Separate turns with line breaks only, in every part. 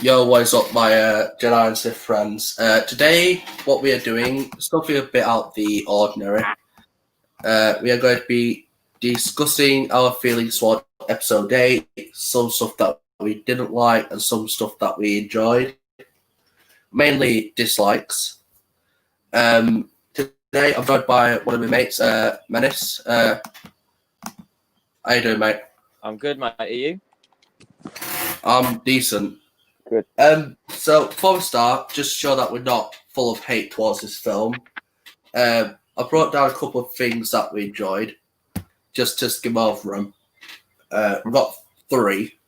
Yo, what is up, my Jedi and Sith friends? Today, what we are doing, something a bit out the ordinary. We are going to be discussing our feelings for episode 8, some stuff that we didn't like, and some stuff that we enjoyed. Mainly dislikes. Today, I'm joined by one of my mates, Menace. How you doing, mate?
I'm good, mate. Are you?
I'm decent.
Good.
So before we start, just to show that we're not full of hate towards this film, I brought down a couple of things that we enjoyed, just to skim over them. We've got 3.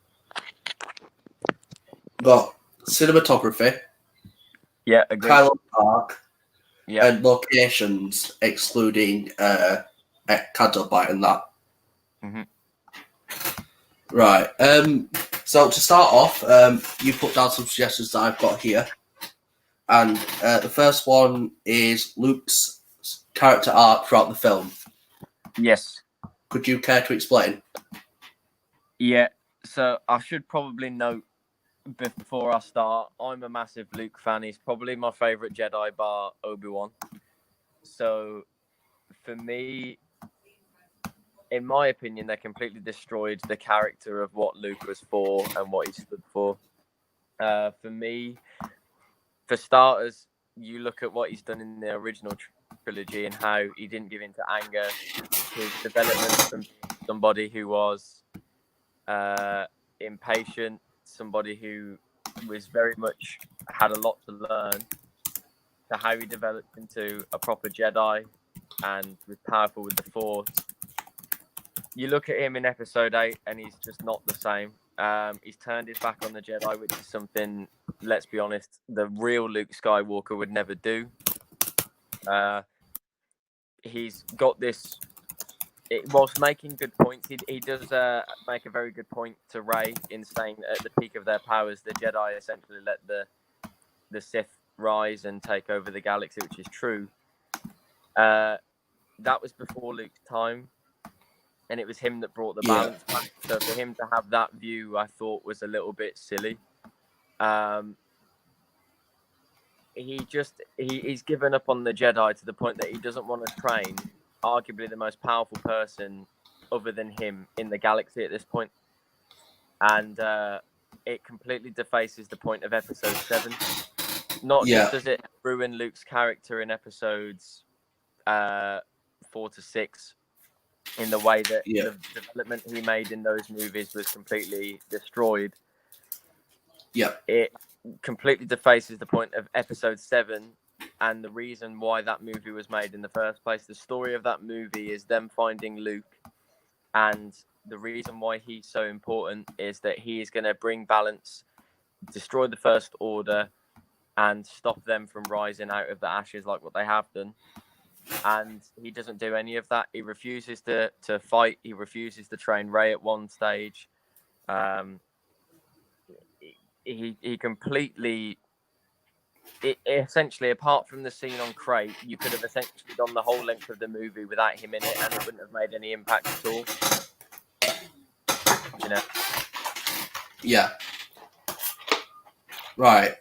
We've got cinematography,
Yeah, agreed.
Kylo Park,
Yeah.
and locations, excluding Canto Bite and that.
Mm-hmm.
Right. So to start off, you put down some suggestions that I've got here. And the first one is Luke's character arc throughout the film.
Yes.
Could you care to explain?
Yeah. So I should probably note before I start, I'm a massive Luke fan. He's probably my favorite Jedi bar Obi-Wan. So for me, in my opinion, they completely destroyed the character of what Luke was for and what he stood for. For me, for starters, you look at what he's done in the original trilogy and how he didn't give in to anger. His development from somebody who was impatient, somebody who was very much had a lot to learn, to how he developed into a proper Jedi and was powerful with the Force. You look at him in episode 8 and he's just not the same. He's turned his back on the Jedi, which is something, let's be honest, the real Luke Skywalker would never do. He's got this, whilst making good points, he does make a very good point to Rey in saying that at the peak of their powers, the Jedi essentially let the Sith rise and take over the galaxy, which is true. That was before Luke's time. And it was him that brought the balance back. So for him to have that view, I thought was a little bit silly. He's given up on the Jedi to the point that he doesn't want to train arguably the most powerful person other than him in the galaxy at this point. And it completely defaces the point of episode 7. Not just does it ruin Luke's character in episodes 4 to 6, in the way that the development he made in those movies was completely destroyed.
Yeah.
It completely defaces the point of episode 7 and the reason why that movie was made in the first place. The story of that movie is them finding Luke, and the reason why he's so important is that he is going to bring balance, destroy the First Order, and stop them from rising out of the ashes like what they have done. And he doesn't do any of that. He refuses to fight. He refuses to train Rey at one stage. He completely... essentially, apart from the scene on Crate, you could have essentially gone the whole length of the movie without him in it, and it wouldn't have made any impact at all. You know?
Yeah. Right.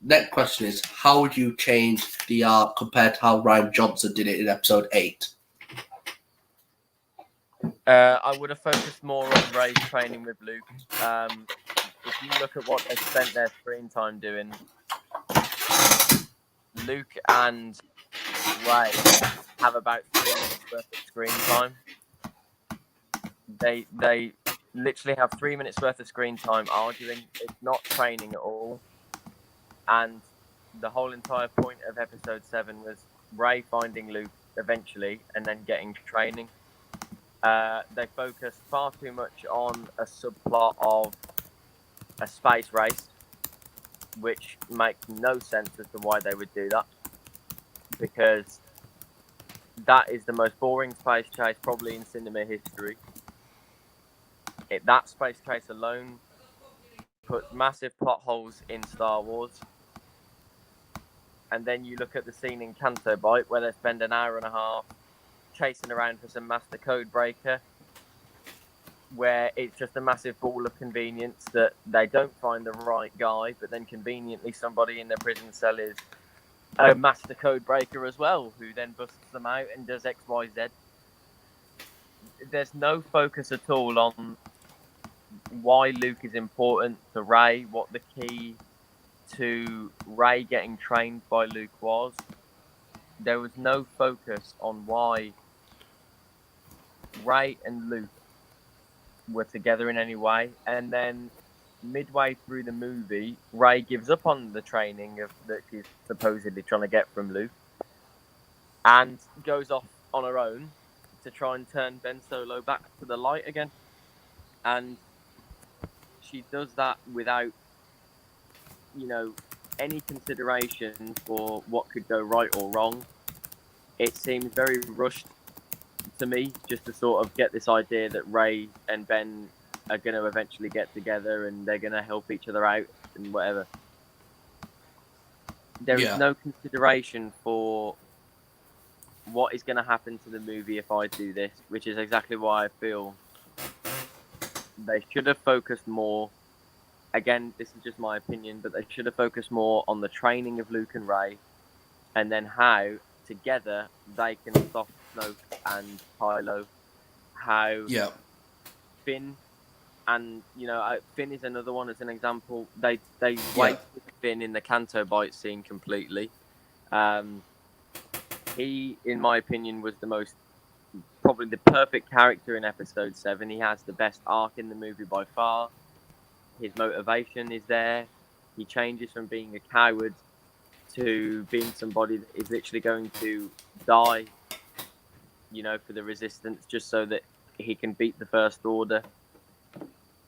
Next question is, how would you change the arc compared to how Rian Johnson did it in episode 8?
I would have focused more on Rey's training with Luke. If you look at what they spent their screen time doing, Luke and Rey have about 3 minutes worth of screen time. They literally have 3 minutes worth of screen time arguing. It's not training at all. And the whole entire point of episode 7 was Rey finding Luke eventually and then getting training. They focused far too much on a subplot of a space race, which makes no sense as to why they would do that, because that is the most boring space chase probably in cinema history. That space chase alone puts massive plot holes in Star Wars. And then you look at the scene in Canto Bite where they spend an hour and a half chasing around for some master code breaker. where it's just a massive ball of convenience that they don't find the right guy, but then conveniently somebody in the prison cell is a master code breaker as well, who then busts them out and does X, Y, Z. There's no focus at all on why Luke is important to Rey, what the key to Rey getting trained by Luke was. There was no focus on why Rey and Luke were together in any way. And then midway through the movie, Rey gives up on the training that she's supposedly trying to get from Luke and goes off on her own to try and turn Ben Solo back to the light again. And she does that without, any consideration for what could go right or wrong. It seems very rushed to me, just to sort of get this idea that Rey and Ben are going to eventually get together and they're going to help each other out and whatever. There is no consideration for what is going to happen to the movie if I do this, which is exactly why I feel they should have focused more. Again, this is just my opinion, but they should have focused more on the training of Luke and Rey, and then how together they can stop Snoke and Kylo. How Finn and Finn is another one as an example. They wasted Finn in the Canto Bite scene completely. He, in my opinion, was probably the perfect character in Episode 7. He has the best arc in the movie by far. His motivation is there. He changes from being a coward to being somebody that is literally going to die, for the Resistance, just so that he can beat the First Order.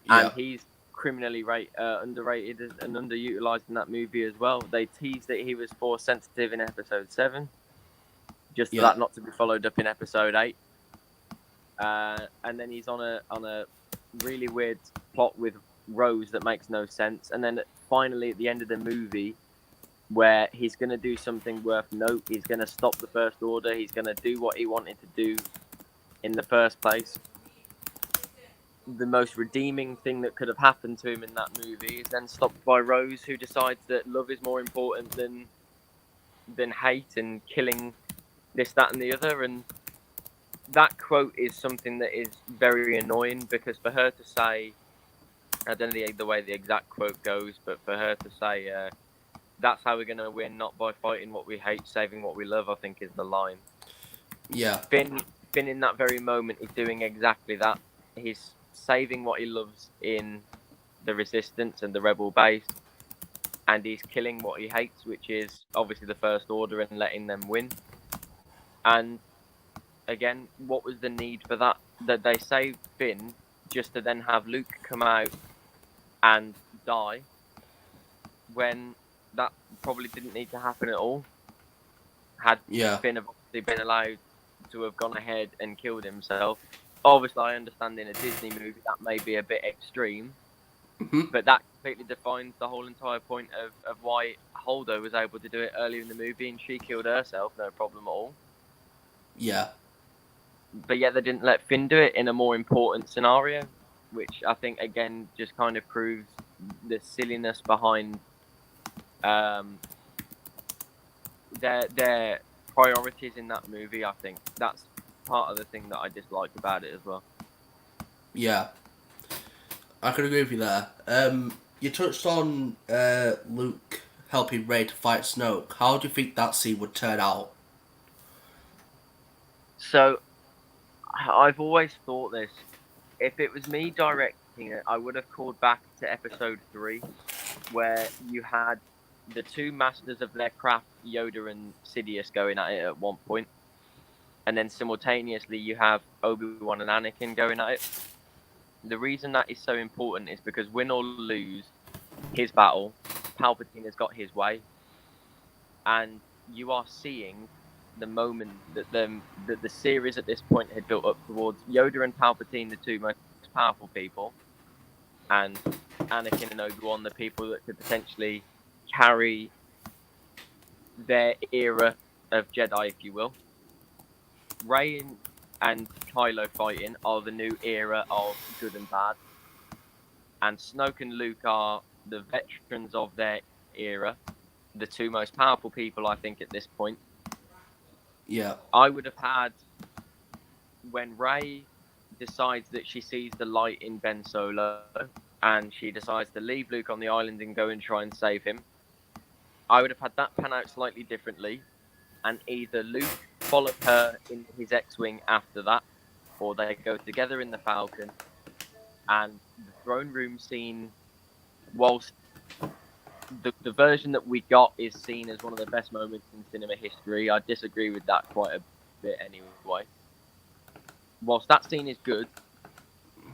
Yeah. And he's criminally underrated and underutilized in that movie as well. They teased that he was Force sensitive in Episode 7, just for that not to be followed up in Episode 8. And then he's on a really weird plot with Rose that makes no sense. And then finally, at the end of the movie, where he's going to do something worth note, he's going to stop the First Order, he's going to do what he wanted to do in the first place. The most redeeming thing that could have happened to him in that movie is then stopped by Rose, who decides that love is more important than hate and killing this, that, and the other. And that quote is something that is very annoying, because for her to say, I don't know the way the exact quote goes, but for her to say, that's how we're going to win, not by fighting what we hate, saving what we love, I think is the line.
Yeah.
Finn in that very moment is doing exactly that. He's saving what he loves in the Resistance and the Rebel base, and he's killing what he hates, which is obviously the First Order, and letting them win. And again, what was the need for that? That they saved Finn just to then have Luke come out and die, when that probably didn't need to happen at all. Had Finn obviously been allowed to have gone ahead and killed himself. Obviously, I understand in a Disney movie that may be a bit extreme, but that completely defines the whole entire point of why Holdo was able to do it earlier in the movie, and she killed herself, no problem at all.
Yeah.
But yet they didn't let Finn do it in a more important scenario, which I think, again, just kind of proves the silliness behind their priorities in that movie. I think that's part of the thing that I dislike about it as well.
Yeah, I could agree with you there. You touched on Luke helping Rey to fight Snoke. How do you think that scene would turn out?
So, I've always thought this. If it was me directing it, I would have called back to Episode 3, where you had the two masters of their craft, Yoda and Sidious, going at it at one point. And then simultaneously you have Obi-Wan and Anakin going at it. The reason that is so important is because, win or lose his battle, Palpatine has got his way. And you are seeing the moment that the series at this point had built up towards Yoda and Palpatine, the two most powerful people, and Anakin and Obi-Wan, the people that could potentially carry their era of Jedi, if you will. Rey and Kylo fighting are the new era of good and bad, and Snoke and Luke are the veterans of their era, the two most powerful people I think at this point.
Yeah.
I would have had when Rey decides that she sees the light in Ben Solo and she decides to leave Luke on the island and go and try and save him. I would have had that pan out slightly differently, and either Luke followed her in his X-wing after that, or they go together in the Falcon. And the throne room scene, whilst the version that we got is seen as one of the best moments in cinema history, I disagree with that quite a bit anyway. Whilst that scene is good,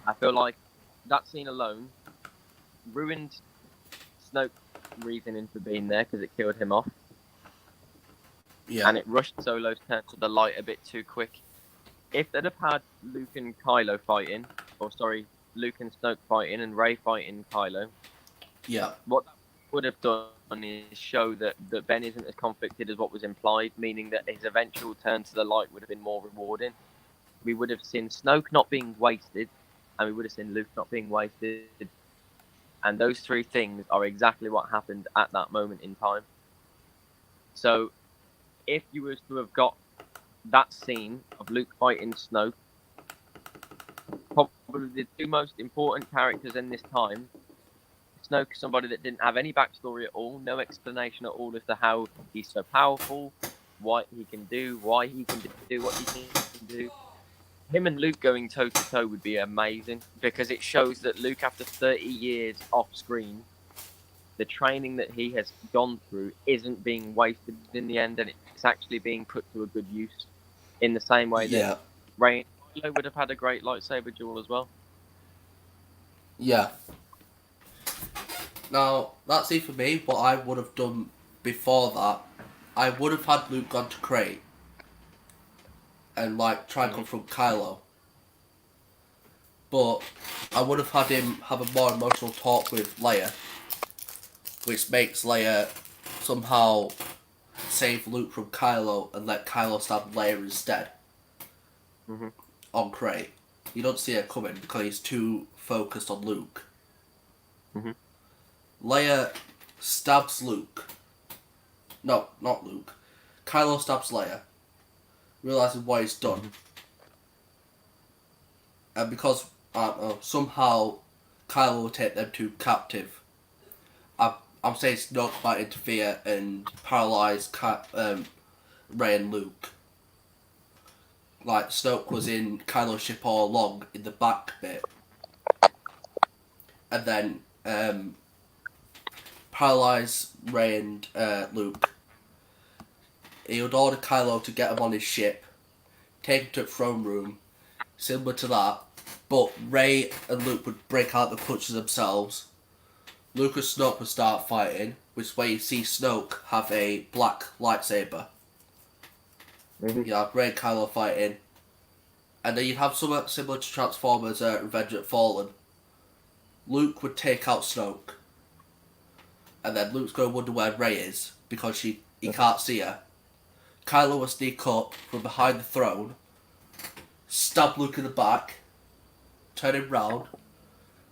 I feel like that scene alone ruined Snoke's reasoning for being there because it killed him off,
Yeah.
and it rushed Solo's turn to the light a bit too quick. If they'd have had Luke and Kylo fighting, or sorry, Luke and Snoke fighting and Rey fighting Kylo,
Yeah.
what that would have done is show that Ben isn't as conflicted as what was implied, meaning that his eventual turn to the light would have been more rewarding. We would have seen Snoke not being wasted, and we would have seen Luke not being wasted. And those three things are exactly what happened at that moment in time. So, if you was to have got that scene of Luke fighting Snoke, probably the two most important characters in this time, Snoke, somebody that didn't have any backstory at all, no explanation at all as to how he's so powerful, what he can do, why he can do what he can do. Him and Luke going toe to toe would be amazing because it shows that Luke, after 30 years off screen, the training that he has gone through isn't being wasted in the end, and it's actually being put to a good use. In the same way
Yeah.
that Rey and Kylo would have had a great lightsaber duel as well.
Yeah. Now, that's it for me. What I would have done before that, I would have had Luke gone to Crate and like try and confront Kylo. But I would have had him have a more emotional talk with Leia, which makes Leia somehow save Luke from Kylo and let Kylo stab Leia instead.
Mm-hmm.
On Crate. You don't see it coming because he's too focused on Luke.
Mm-hmm.
Leia stabs Luke. No, not Luke. Kylo stabs Leia, realizing what he's done.
Mm-hmm.
And because somehow Kylo will take them two captive, I'm saying Snoke might interfere and paralyze Rey and Luke. Like Snoke was in Kylo's ship all along in the back bit, and then paralyze Rey and Luke. He would order Kylo to get him on his ship, take him to the throne room, similar to that, but Rey and Luke would break out the punches themselves. Luke and Snoke would start fighting, which is where you see Snoke have a black lightsaber.
Mm-hmm.
You have Rey and Kylo fighting, and then you'd have something similar to Transformers Revenge of the Fallen. Luke would take out Snoke, and then Luke's going to wonder where Rey is, because he can't see her. Kylo will sneak up from behind the throne, stab Luke in the back, turn him round,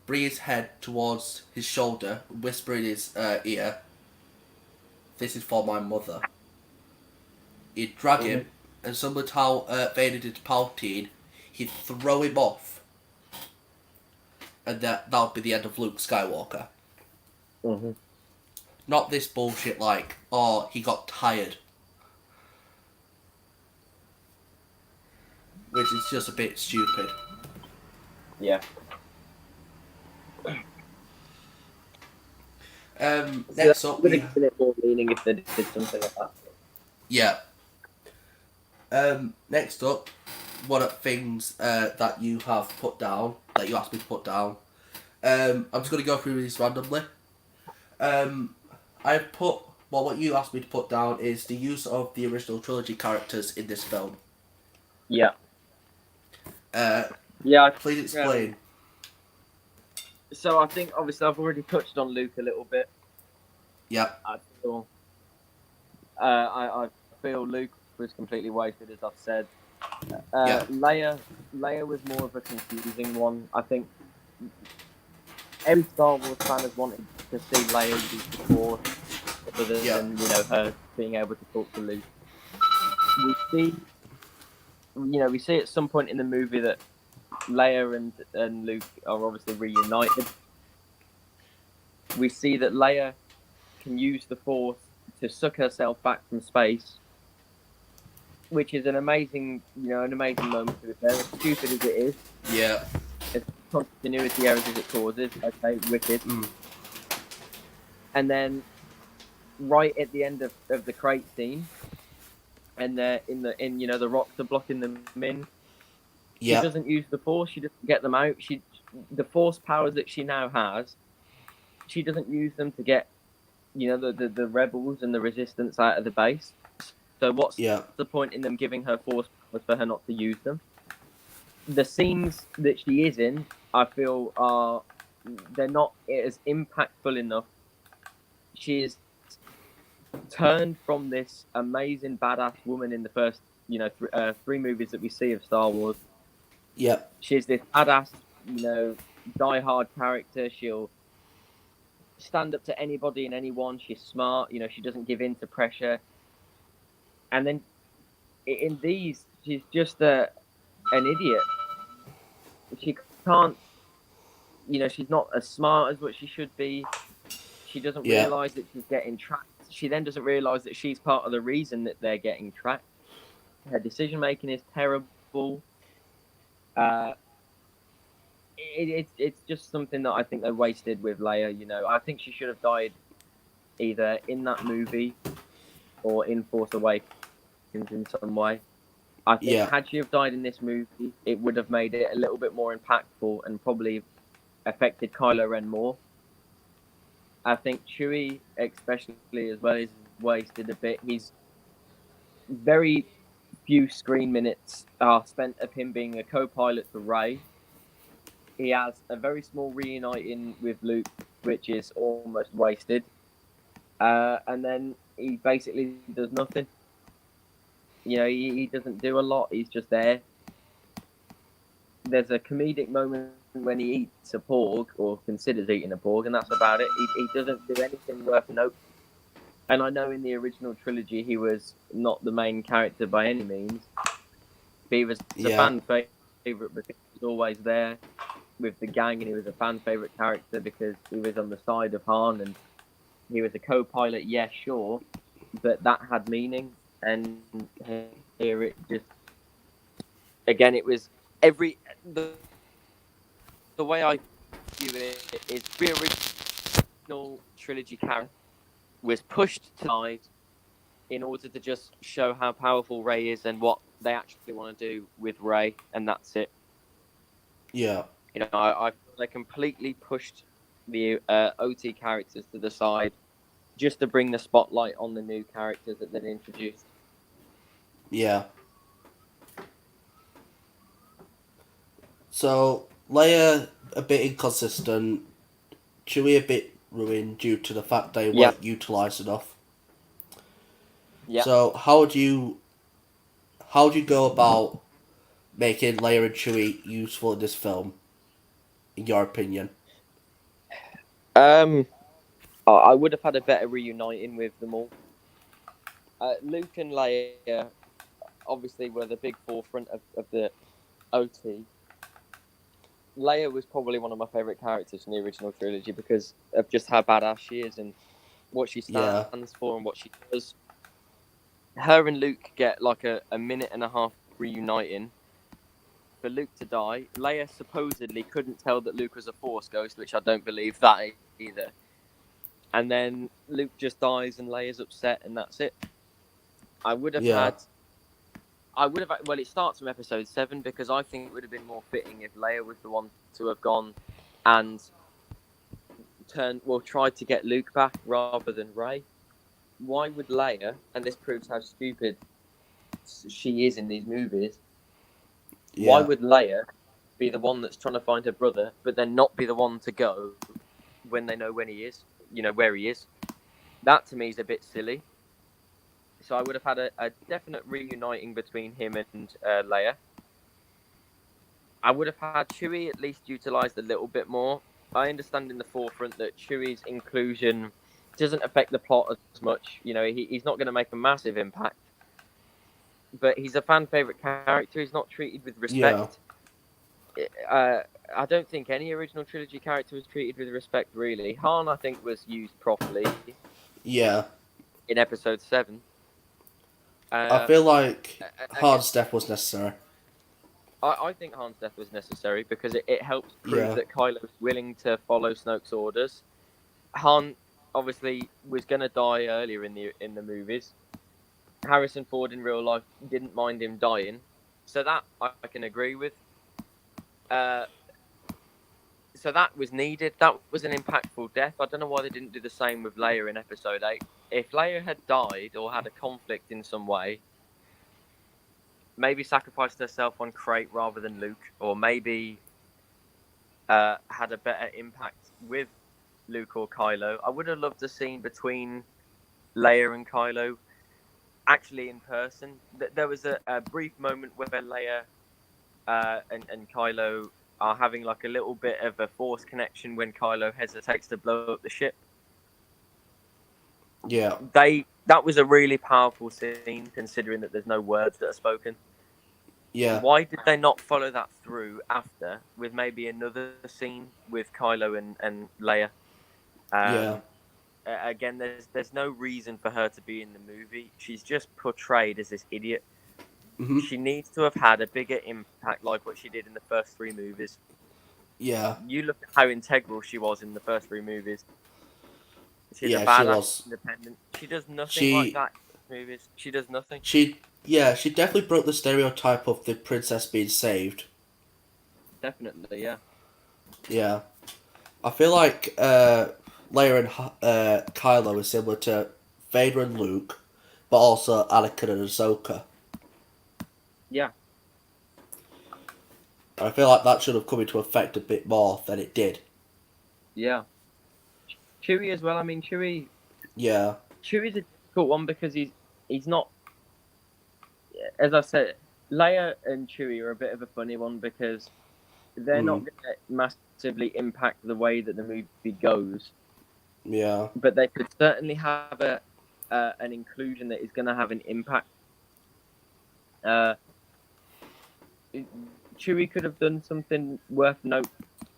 bring his head towards his shoulder, and whisper in his ear, "This is for my mother." He'd drag him, and similar to how Vader did to Palpatine, he'd throw him off. And that would be the end of Luke Skywalker.
Mm-hmm.
Not this bullshit like, oh, he got tired. Which is just a bit stupid.
Yeah.
Next up,
would have given it more meaning if they did something like that.
Yeah. Next up, one of the things that you have put down, that you asked me to put down. I'm just going to go through these randomly. I've put, well, what you asked me to put down is the use of the original trilogy characters in this film.
Yeah.
Yeah. Please explain.
So I think obviously I've already touched on Luke a little bit.
Yep.
I feel Luke was completely wasted, as I've said. Leia was more of a confusing one. I think every Star Wars fan has wanted to see Leia use the Force, other
Yeah.
than her being able to talk to Luke. We see, we see at some point in the movie that Leia and Luke are obviously reunited. We see that Leia can use the Force to suck herself back from space, which is an amazing moment to be fair. As stupid as it is,
Yeah.
as continuity errors as it causes, okay, wicked.
Mm.
And then right at the end of the crate scene, and they're in the rocks are blocking them in. She
Yeah.
doesn't use the Force. She doesn't get them out. The Force powers that she now has, she doesn't use them to get the rebels and the resistance out of the base. So what's
Yeah.
the point in them giving her Force powers for her not to use them? The scenes that she is in, I feel, they're not as impactful enough. She is turned from this amazing badass woman in the first three movies that we see of Star Wars.
Yeah.
She's this badass, die-hard character. She'll stand up to anybody and anyone. She's smart. She doesn't give in to pressure. And then in these, she's just an idiot. She can't, she's not as smart as what she should be. She doesn't
Yeah.
realize that she's getting tracked. She then doesn't realize that she's part of the reason that they're getting tracked. Her decision making is terrible. Uh, it's just something that I think they wasted with Leia. I think she should have died either in that movie or in Force Awakens in some way. I think
Yeah.
had she have died in this movie, it would have made it a little bit more impactful and probably affected Kylo Ren more. I think Chewie, especially as well, is wasted a bit. He's very few screen minutes are spent of him being a co-pilot for Rey. He has a very small reuniting with Luke, which is almost wasted. And then he basically does nothing. He doesn't do a lot. He's just there. There's a comedic moment when he eats a porg or considers eating a porg, and that's about it. He doesn't do anything worth note. And I know in the original trilogy he was not the main character by any means, but he was a
Yeah.
fan favorite because he was always there with the gang, and he was a fan favorite character because he was on the side of Han and he was a co-pilot. Yeah, sure, but that had meaning. And here it just again, it was the way I view it is the original trilogy character was pushed to the side in order to just show how powerful Rey is and what they actually want to do with Rey, and that's it.
Yeah.
I feel they completely pushed the OT characters to the side just to bring the spotlight on the new characters that they'd introduced.
Yeah. So Leia a bit inconsistent, Chewie a bit ruined due to the fact they
Yeah,
weren't utilised enough.
yeah.
So how do you go about making Leia and Chewie useful in this film, in your opinion?
Um, I would have had a better reuniting with them all. Luke and Leia obviously were the big forefront of the OT. Leia was probably one of my favourite characters in the original trilogy because of just how badass she is and what she
Yeah.
stands for and what she does. Her and Luke get like a minute and a half reuniting. For Luke to die, Leia supposedly couldn't tell that Luke was a Force ghost, which I don't believe that either. And then Luke just dies and Leia's upset, and that's it. I would have
Yeah.
had. Well, it starts from episode 7 because I think it would have been more fitting if Leia was the one to have gone and tried to get Luke back rather than Rey. Why would Leia, and this proves how stupid she is in these movies, why
Yeah.
would Leia be the one that's trying to find her brother, but then not be the one to go when they know when he is, where he is? That to me is a bit silly. So I would have had a definite reuniting between him and Leia. I would have had Chewie at least utilized a little bit more. I understand in the forefront that Chewie's inclusion doesn't affect the plot as much. You know, he's not going to make a massive impact, but he's a fan favorite character. He's not treated with
Yeah.
respect. Uh, I don't think any original trilogy character was treated with respect, really. Han, I think, was used properly
Yeah.
in Episode 7.
I feel like
Again,
Han's death was necessary.
I think Han's death was necessary because it helps prove
Yeah.
that Kylo's willing to follow Snoke's orders. Han obviously was going to die earlier in the movies. Harrison Ford in real life didn't mind him dying, so that I can agree with. Uh, so that was needed. That was an impactful death. I don't know why they didn't do the same with Leia in Episode 8. If Leia had died or had a conflict in some way, maybe sacrificed herself on Crate rather than Luke, or maybe had a better impact with Luke or Kylo. I would have loved a scene between Leia and Kylo actually in person. There was a brief moment where Leia and Kylo are having like a little bit of a force connection when Kylo hesitates to blow up the ship.
Yeah.
That was a really powerful scene considering that there's no words that are spoken.
Yeah.
Why did they not follow that through after with maybe another scene with Kylo and Leia?
Yeah.
Again, there's no reason for her to be in the movie. She's just portrayed as this idiot.
Mhm.
She needs to have had a bigger impact, like what she did in the first 3 movies.
Yeah.
You look at how integral she was in the first 3 movies. She's a
Yeah. She
badass,
was.
independent. She does nothing like
She.
that in movies. She does nothing.
She. Yeah. She definitely broke the stereotype of the princess being saved.
Definitely, yeah.
Yeah. I feel like Leia and Kylo are similar to Vader and Luke, but also Anakin and Ahsoka.
Yeah.
I feel like that should have come into effect a bit more than it did.
Yeah. Chewie as well. I mean,
Yeah.
Chewie's a difficult one because he's not. As I said, Leia and Chewie are a bit of a funny one because they're not going to massively impact the way that the movie goes,
Yeah.
but they could certainly have an inclusion that is going to have an impact. Uh, Chewie could have done something worth note.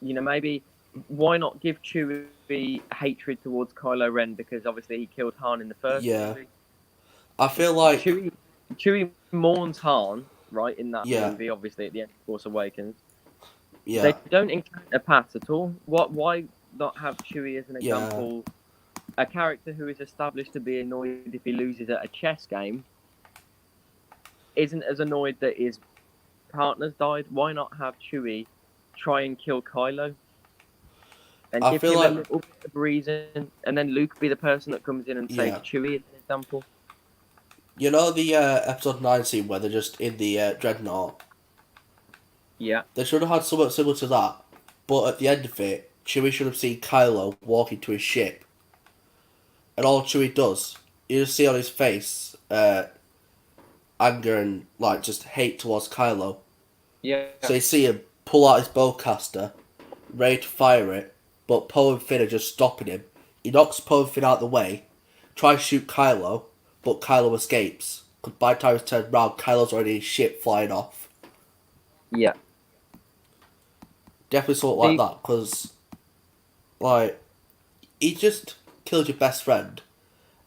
You know, maybe why not give Chewie hatred towards Kylo Ren because obviously he killed Han in the first
Yeah.
movie.
I feel like.
Chewie mourns Han right in that
Yeah.
movie. Obviously at the end of Force Awakens,
Yeah.
they don't encounter Pat at all. Why not have Chewie as an
Yeah.
example? A character who is established to be annoyed if he loses at a chess game isn't as annoyed that his partner's died. Why not have Chewie try and kill Kylo and
I
give
feel
him a
like.
little bit of reason, and then Luke be the person that comes in and saves
Yeah.
Chewie as an example?
You know the episode 9 scene where they're just in the dreadnought?
Yeah.
They should have had something similar to that, but at the end of it, Chewie should have seen Kylo walking to his ship, and all Chewie does, you just see on his face anger and like just hate towards Kylo.
Yeah.
So you see him pull out his bowcaster, ready to fire it, but Poe and Finn are just stopping him. He knocks Poe and Finn out of the way, tries to shoot Kylo, but Kylo escapes. Because by the time he's turned round, Kylo's already in his ship flying off.
Yeah.
Definitely something like that, because, like, he just killed your best friend,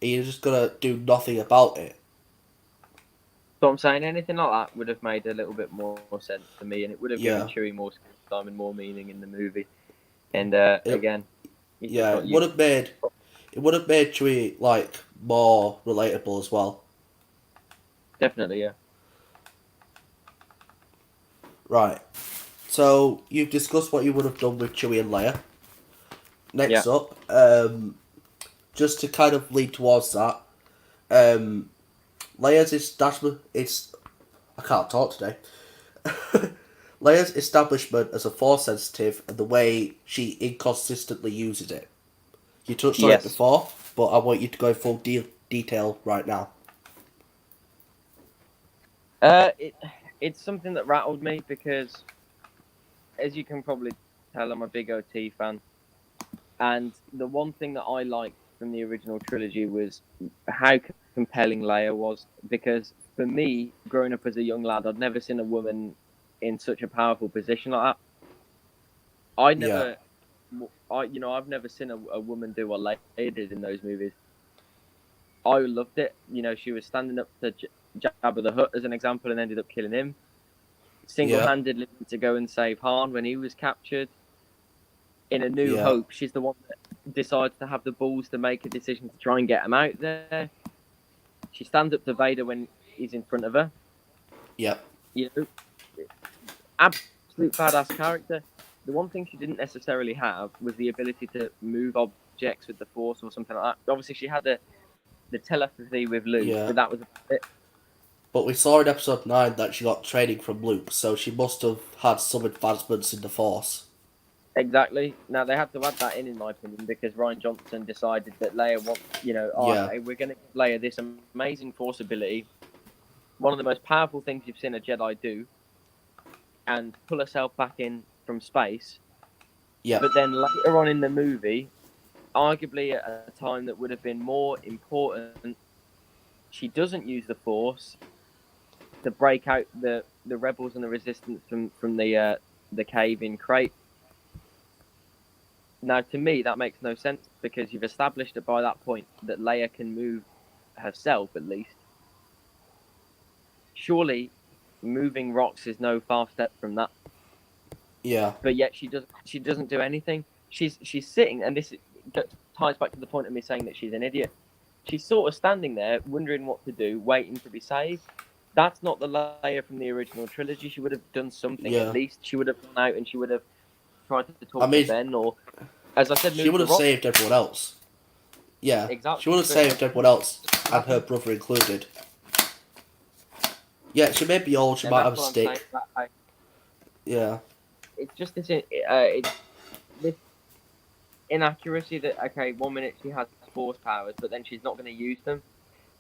and you're just gonna do nothing about it.
So I'm saying anything like that would have made a little bit more sense to me, and it would have given
Yeah.
Chewie more screen time and more meaning in the movie. And again, he's just
Yeah,
not
it would have made Chewie like more relatable as well.
Definitely, yeah.
Right. So you've discussed what you would have done with Chewie and Leia. Next up, just to kind of lead towards that, Leia's establishment is I can't talk today. Leia's establishment as a force sensitive and the way she inconsistently uses it. You touched on it before, but I want you to go in full detail right now.
It's something that rattled me because as you can probably tell, I'm a big OT fan, and the one thing that I liked from the original trilogy was how compelling Leia was. Because for me, growing up as a young lad, I'd never seen a woman in such a powerful position like that. I
Yeah.
never, I've never seen a woman do what Leia did in those movies. I loved it. She was standing up to Jabba the Hutt as an example, and ended up killing him.
Yeah.
Single-handedly to go and save Han when he was captured. In A New
Yeah.
Hope, she's the one that decides to have the balls to make a decision to try and get him out there. She stands up to Vader when he's in front of her.
Yeah.
You know, absolute badass character. The one thing she didn't necessarily have was the ability to move objects with the Force or something like that. Obviously, she had the telepathy with Luke,
Yeah.
but that was about it.
But we saw in episode 9 that she got training from Luke, so she must have had some advancements in the Force.
Exactly. Now they had to add that in my opinion, because Ryan Johnson decided that Leia wants,
Yeah.
okay, we're going to give Leia this amazing Force ability, one of the most powerful things you've seen a Jedi do, and pull herself back in from space.
Yeah.
But then later on in the movie, arguably at a time that would have been more important, she doesn't use the Force to break out the rebels and the resistance from the cave in Crate. Now, to me, that makes no sense, because you've established it by that point that Leia can move herself, at least. Surely, moving rocks is no far step from that.
Yeah.
But yet she doesn't do anything. She's sitting, and this ties back to the point of me saying that she's an idiot. She's sort of standing there, wondering what to do, waiting to be saved. That's not the Leia from the original trilogy. She would have done something at
Yeah.
least. She would have gone out and she would have tried to
I
talk to
mean,
Ben, or, as I said,
she
move
would
the
have
rock.
saved everyone else. Yeah.
Exactly.
She would have saved everyone else, and her brother included. Yeah, she may be old, she
And
might
that's
have a
what I'm saying.
stick. Yeah.
It's just this inaccuracy that, okay, 1 minute she has Force powers, but then she's not going to use them.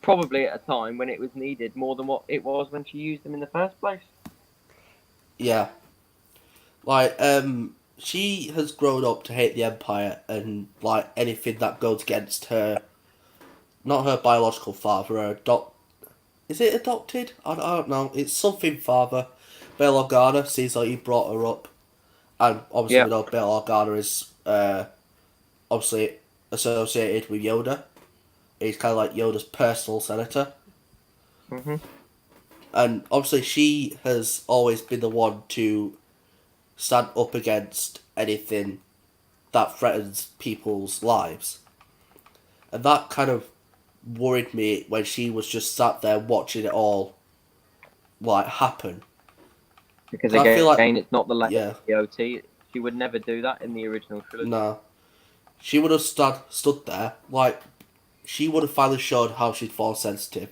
Probably at a time when it was needed more than what it was when she used them in the first place.
Yeah. Like, she has grown up to hate the Empire and, like, anything that goes against her, not her biological father, her is it adopted? I don't know. It's something father. Bail Organa seems like he brought her up. And obviously we know Bail Organa is, obviously associated with Yoda. He's kind of like Yoda's personal senator.
Mm-hmm.
And obviously she has always been the one to stand up against anything that threatens people's lives. And that kind of worried me when she was just sat there watching it all, like, happen.
Because
I feel like,
it's not the Leia
yeah,
the OT. She would never do that in the original trilogy.
nah. She would have stood there, like, she would have finally showed how she's force sensitive.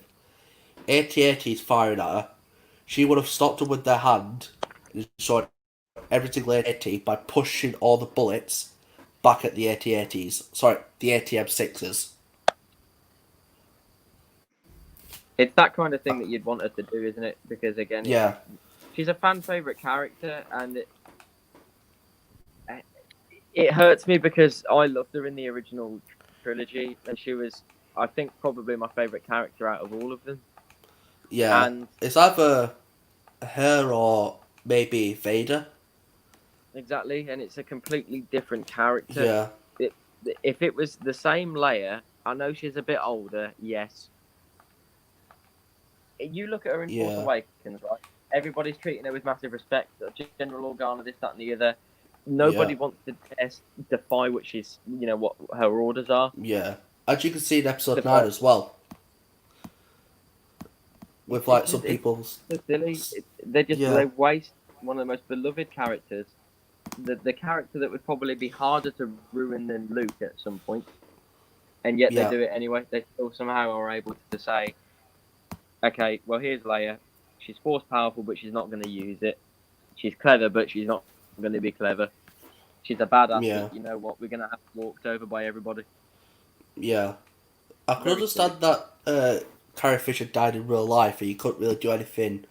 AT-AT's firing at her. She would have stopped them with their hand and showed every single AT by pushing all the bullets back at the AT-ATs. Sorry, the ATM-6s.
It's that kind of thing that you'd want her to do, isn't it? Because again,
Yeah.
she's a fan favorite character, and it hurts me because I loved her in the original trilogy, and she was, I think, probably my favorite character out of all of them.
Yeah.
And
it's either her or maybe Vader.
exactly, and it's a completely different character.
Yeah.
If it was the same Leia, I know she's a bit older, yes. You look at her in Force
Yeah.
Awakens, right? Everybody's treating her with massive respect. General Organa, this, that, and the other. Nobody wants to defy what she's, what her orders are.
Yeah. As you can see in episode 9 as well. With, like, some people's...
It's silly. They waste one of the most beloved characters. The character that would probably be harder to ruin than Luke at some point. And yet they do it anyway. They still somehow are able to say, okay, well, here's Leia. She's force powerful, but she's not going to use it. She's clever, but she's not going to be clever. She's a badass, but you know what? We're going to have walked over by everybody.
Yeah. I can understand that Carrie Fisher died in real life and you couldn't really do anything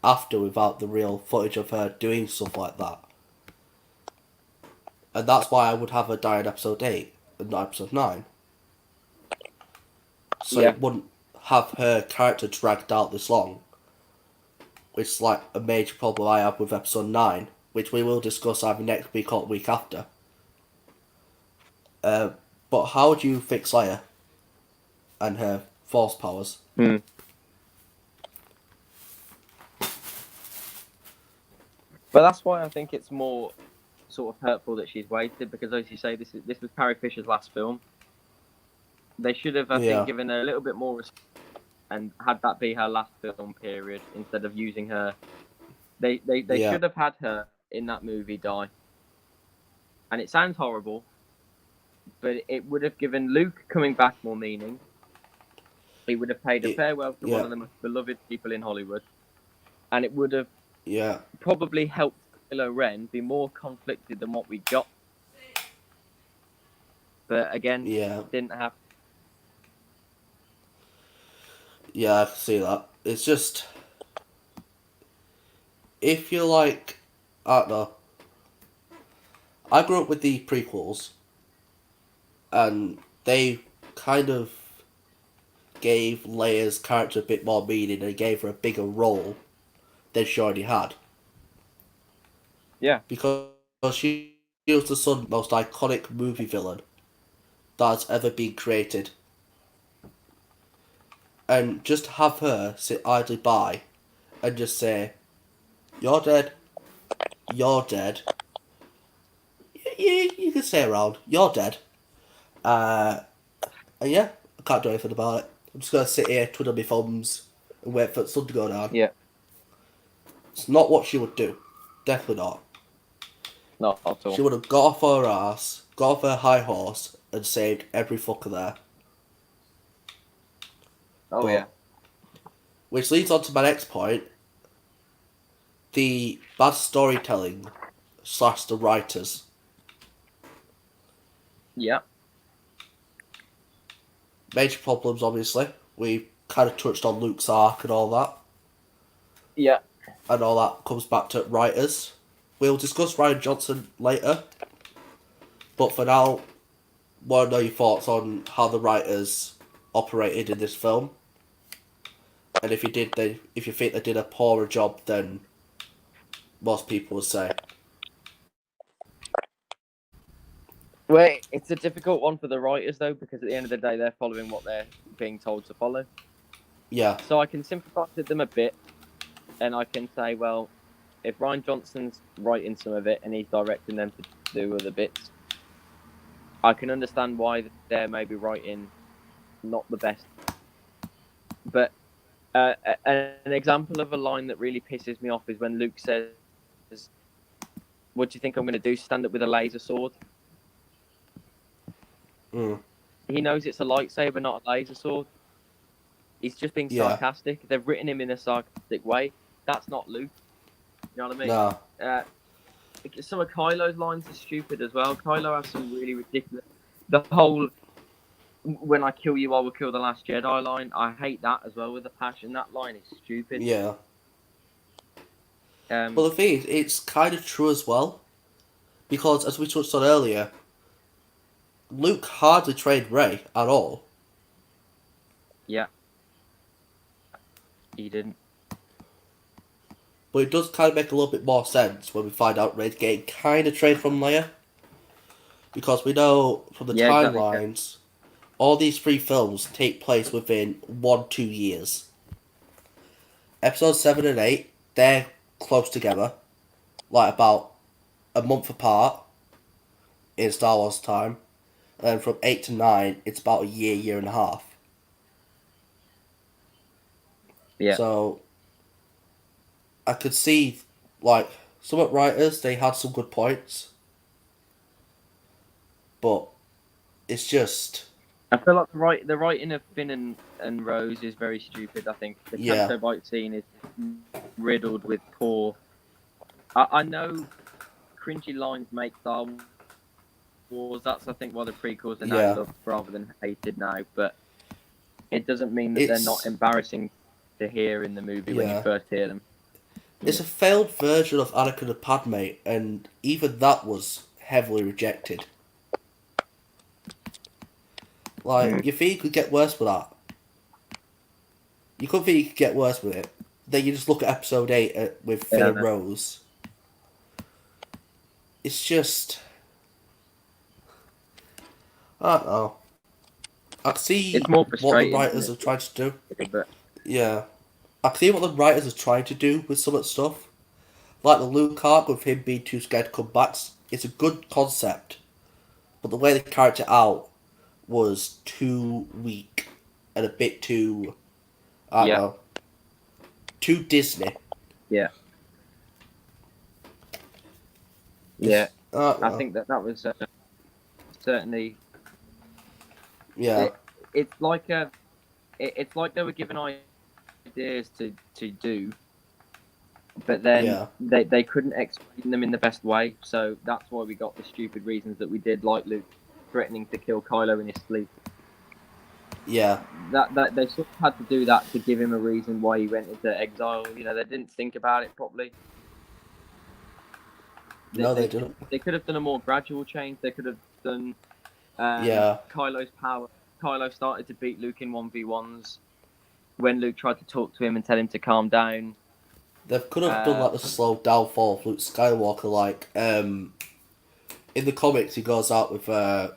after without the real footage of her doing stuff like that. and that's why I would have her die in episode 8 and not episode 9. So
Yeah.
it wouldn't have her character dragged out this long, which is like a major problem I have with episode 9, which we will discuss either next week or the week after. But how would you fix Leia and her force powers?
But that's why I think it's more sort of hurtful that she's waited, because as you say, this was Carrie Fisher's last film. They should have, I think, given her a little bit more respect and had that be her last film period instead of using her. They should have had her in that movie die. And it sounds horrible, but it would have given Luke coming back more meaning. He would have paid a farewell to one of the most beloved people in Hollywood. And it would have probably helped Kylo Ren be more conflicted than what we got. But again, didn't happen.
Yeah, I can see that. It's just, if you're like, I don't know. I grew up with the prequels, and they kind of gave Leia's character a bit more meaning and gave her a bigger role than she already had.
Yeah.
Because she was the most iconic movie villain that's ever been created. And just have her sit idly by and just say, "You're dead. You're dead." You can stay around. You're dead. And yeah, I can't do anything about it. I'm just going to sit here, twiddle my thumbs, and wait for the sun to go down.
Yeah.
It's not what she would do. Definitely not.
Not at all.
She would have got off her ass, got off her high horse, and saved every fucker there.
Oh, yeah.
Which leads on to my next point. The bad storytelling / the writers.
Yeah.
Major problems, obviously. We kind of touched on Luke's arc and all that.
Yeah.
And all that comes back to writers. We'll discuss Rian Johnson later. But for now, want to know your thoughts on how the writers operated in this film. And if you think they did a poorer job than most people would say.
Well, it's a difficult one for the writers, though, because at the end of the day, they're following what they're being told to follow.
Yeah.
So I can sympathise with them a bit, and I can say, well, if Rian Johnson's writing some of it and he's directing them to do other bits, I can understand why they're maybe writing not the best. But an example of a line that really pisses me off is when Luke says, "What do you think I'm going to do? Stand up with a laser sword?" He knows it's a lightsaber, not a laser sword. He's just being sarcastic. They've written him in a sarcastic way. That's not Luke. You know what I mean?
No.
Some of Kylo's lines are stupid as well. Kylo has some really ridiculous. The whole "when I kill you, I will kill the last Jedi" line. I hate that as well with a passion. That line is stupid.
Yeah. Well, the thing is, it's kind of true as well. Because, as we touched on earlier, Luke hardly trained Rey at all.
Yeah. He didn't.
But it does kind of make a little bit more sense when we find out Rey's getting kind of trained from Leia. Because we know from the timelines, all these 3 films take place within 1-2 years. Episodes 7 and 8, they're close together. Like about a month apart in Star Wars time. And then from 8 to 9, it's about a year and a half.
Yeah.
So I could see, like, some writers, they had some good points. But it's just...
I feel like the writing of Finn and Rose is very stupid, I think. The Canto Bite scene is riddled with poor... I know cringy lines make Star Wars. That's, I think, why the prequels are now loved rather than hated now. But it doesn't mean that they're not embarrassing to hear in the movie when you first hear them.
It's a failed version of Anakin and Padme, and even that was heavily rejected. Like, you think you could get worse with that? You could think you could get worse with it. Then you just look at episode 8 with Finn and Rose. It's just... I don't know. I can see
It's more
what the
frustrating,
writers
isn't
are trying to do.
it? But
Yeah. I can see what the writers are trying to do with some of the stuff. Like the Luke arc with him being too scared to come back. It's a good concept. But the way they carried it out was too weak. And a bit too... I don't know. Too Disney.
Yeah. Yeah. I think that was certainly...
Yeah.
It's like it's like they were given ideas to do, but then they couldn't explain them in the best way. So that's why we got the stupid reasons that we did, like Luke threatening to kill Kylo in his sleep.
Yeah.
That they sort of had to do that to give him a reason why he went into exile. You know, they didn't think about it properly.
No, they didn't.
They could have done a more gradual change. They could have done Kylo's power. Kylo started to beat Luke in 1v1s when Luke tried to talk to him and tell him to calm down.
They could have done like the slow downfall of Luke Skywalker. Like in the comics, he goes out with I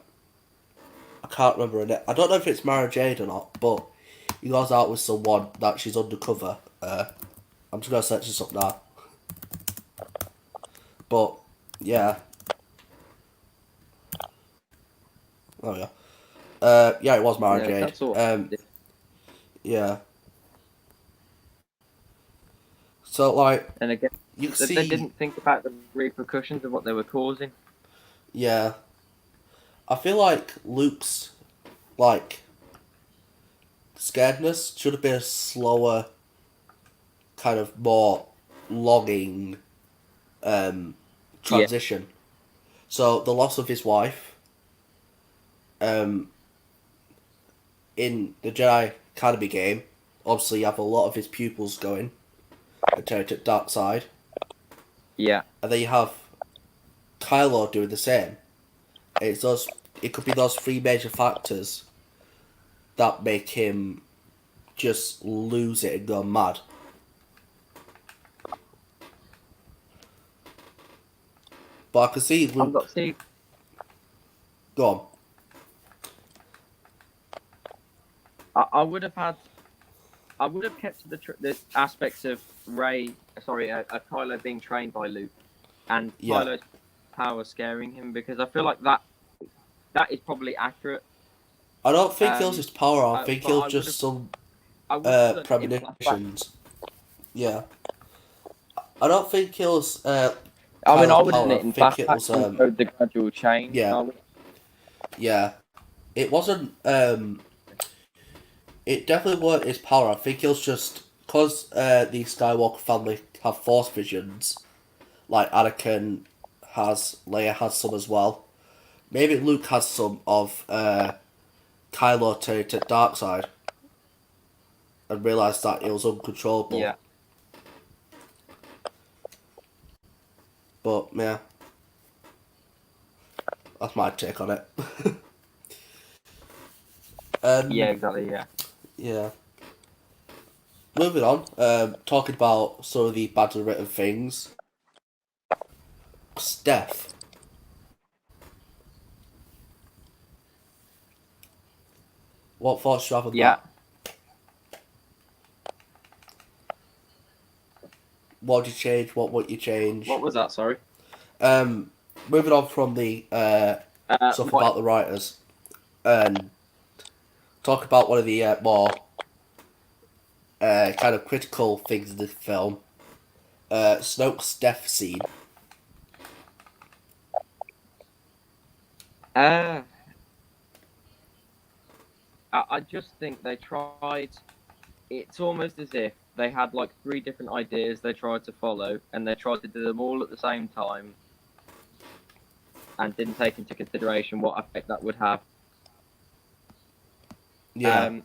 can't remember her name. I don't know if it's Mara Jade or not, but he goes out with someone that she's undercover. I'm just gonna search this up now. But yeah. Oh yeah. Yeah, it was Mara Jade. Yeah. So like,
and again,
you
they
see,
didn't think about the repercussions of what they were causing.
Yeah. I feel like Luke's like scaredness should have been a slower, kind of more longing transition. So the loss of his wife in the Jedi Academy game, obviously you have a lot of his pupils going and turning to the dark side.
Yeah.
And then you have Kylo doing the same. It could be those three major factors that make him just lose it and go mad. But I can see Luke... Go on.
I would have kept the aspects of Kylo being trained by Luke, and Kylo's power scaring him, because I feel like that is probably accurate.
I don't think it was his power. I think it was just some premonitions. Yeah. I don't think it was.
I would have done it in flashbacks and showed the gradual change.
Yeah. Yeah. It wasn't. It definitely weren't his power. I think it was just because the Skywalker family have Force visions, like Anakin has, Leia has some as well. Maybe Luke has some of Kylo turning to the dark side and realised that it was uncontrollable.
Yeah.
But yeah, that's my take on it.
Yeah, exactly. Yeah.
Yeah. Moving on, talking about some of the badly written things. Steph. What thoughts do you have on that? What would you change? What would you change?
What was that? Sorry.
Moving on from the stuff about the writers, and talk about one of the more kind of critical things in the film. Snoke's death scene.
I just think they tried. It's almost as if they had like 3 different ideas they tried to follow, and they tried to do them all at the same time, and didn't take into consideration what effect that would have.
Yeah.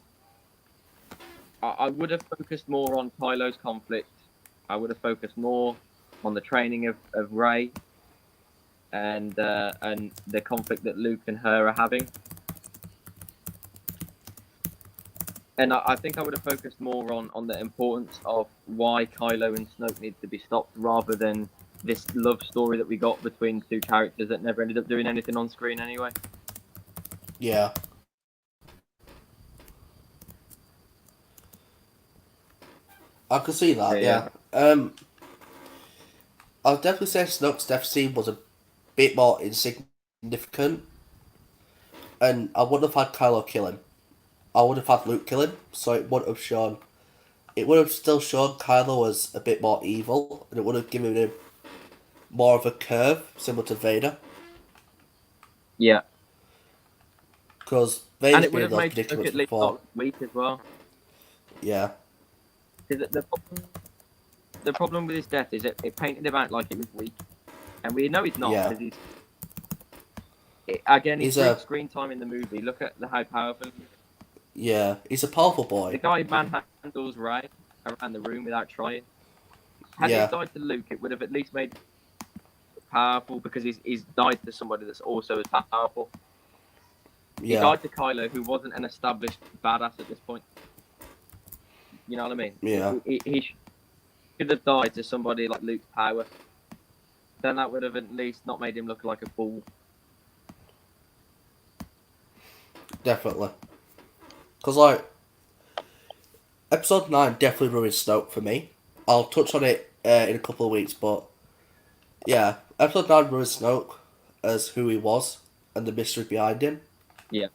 I would have focused more on Kylo's conflict. I would have focused more on the training of Rey. and the conflict that Luke and her are having. And I think I would have focused more on the importance of why Kylo and Snoke need to be stopped, rather than this love story that we got between two characters that never ended up doing anything on screen anyway.
Yeah. I can see that, yeah. I'll definitely say Snoke's death scene was a bit more insignificant, and I wouldn't have had Kylo kill him. I would have had Luke kill him, so it would have shown. It would have still shown Kylo as a bit more evil, and it would have given him more of a curve, similar to Vader.
Yeah.
Because
And
Vader's
it would
been in
have
those
made Luke
predicaments
at least
before.
not weak as well.
Yeah.
Because the problem with his death is it painted him out like he was weak, and we know he's not.
Yeah.
Because again, his
He's
brief
a
screen time in the movie. Look at how powerful he is.
yeah. He's a powerful
The
boy.
guy manhandles Rey around the room without trying. Had
Yeah.
he died to Luke, it would have at least made him powerful, because he's died to somebody that's also as powerful. He
Yeah.
died to Kylo, who wasn't an established badass at this point. You know what I mean?
Yeah.
He should have died to somebody like Luke's power. Then that would have at least not made him look like a fool.
Definitely. Because, like, Episode 9 definitely ruined Snoke for me. I'll touch on it in a couple of weeks, but yeah, Episode 9 ruined Snoke as who he was and the mystery behind him.
Yeah.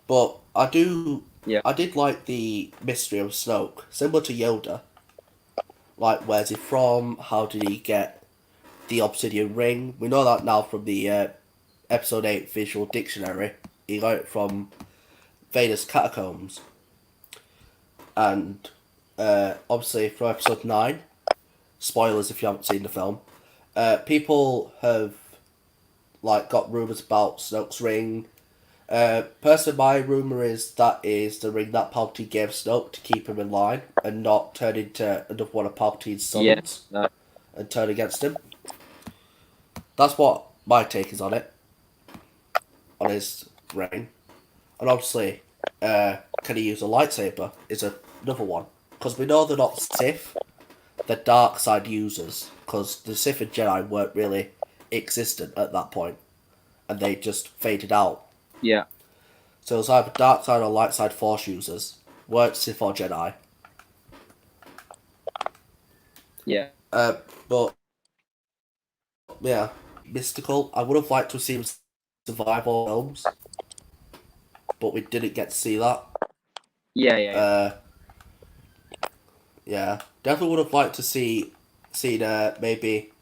But I did like the mystery of Snoke, similar to Yoda. Like, where's he from? How did he get the obsidian ring? We know that now from the Episode 8 visual dictionary. He got it from Vader's catacombs. And obviously from Episode 9, spoilers if you haven't seen the film, people have like got rumours about Snoke's ring. Personally, my rumour is that is the ring that Palpatine gave Snoke to keep him in line and not turn into another one of Palpatine's sons and turn against him. That's what my take is on it. On his ring. And obviously, can he use a lightsaber is another one. Because we know they're not Sith, they're dark side users. Because the Sith and Jedi weren't really existent at that point. And they just faded out.
Yeah.
So it's either dark side or light side force users. Weren't Sith or Jedi.
Yeah.
But yeah, mystical. I would have liked to see him survive all films. But we didn't get to see that.
Yeah.
Yeah, definitely would have liked to seen maybe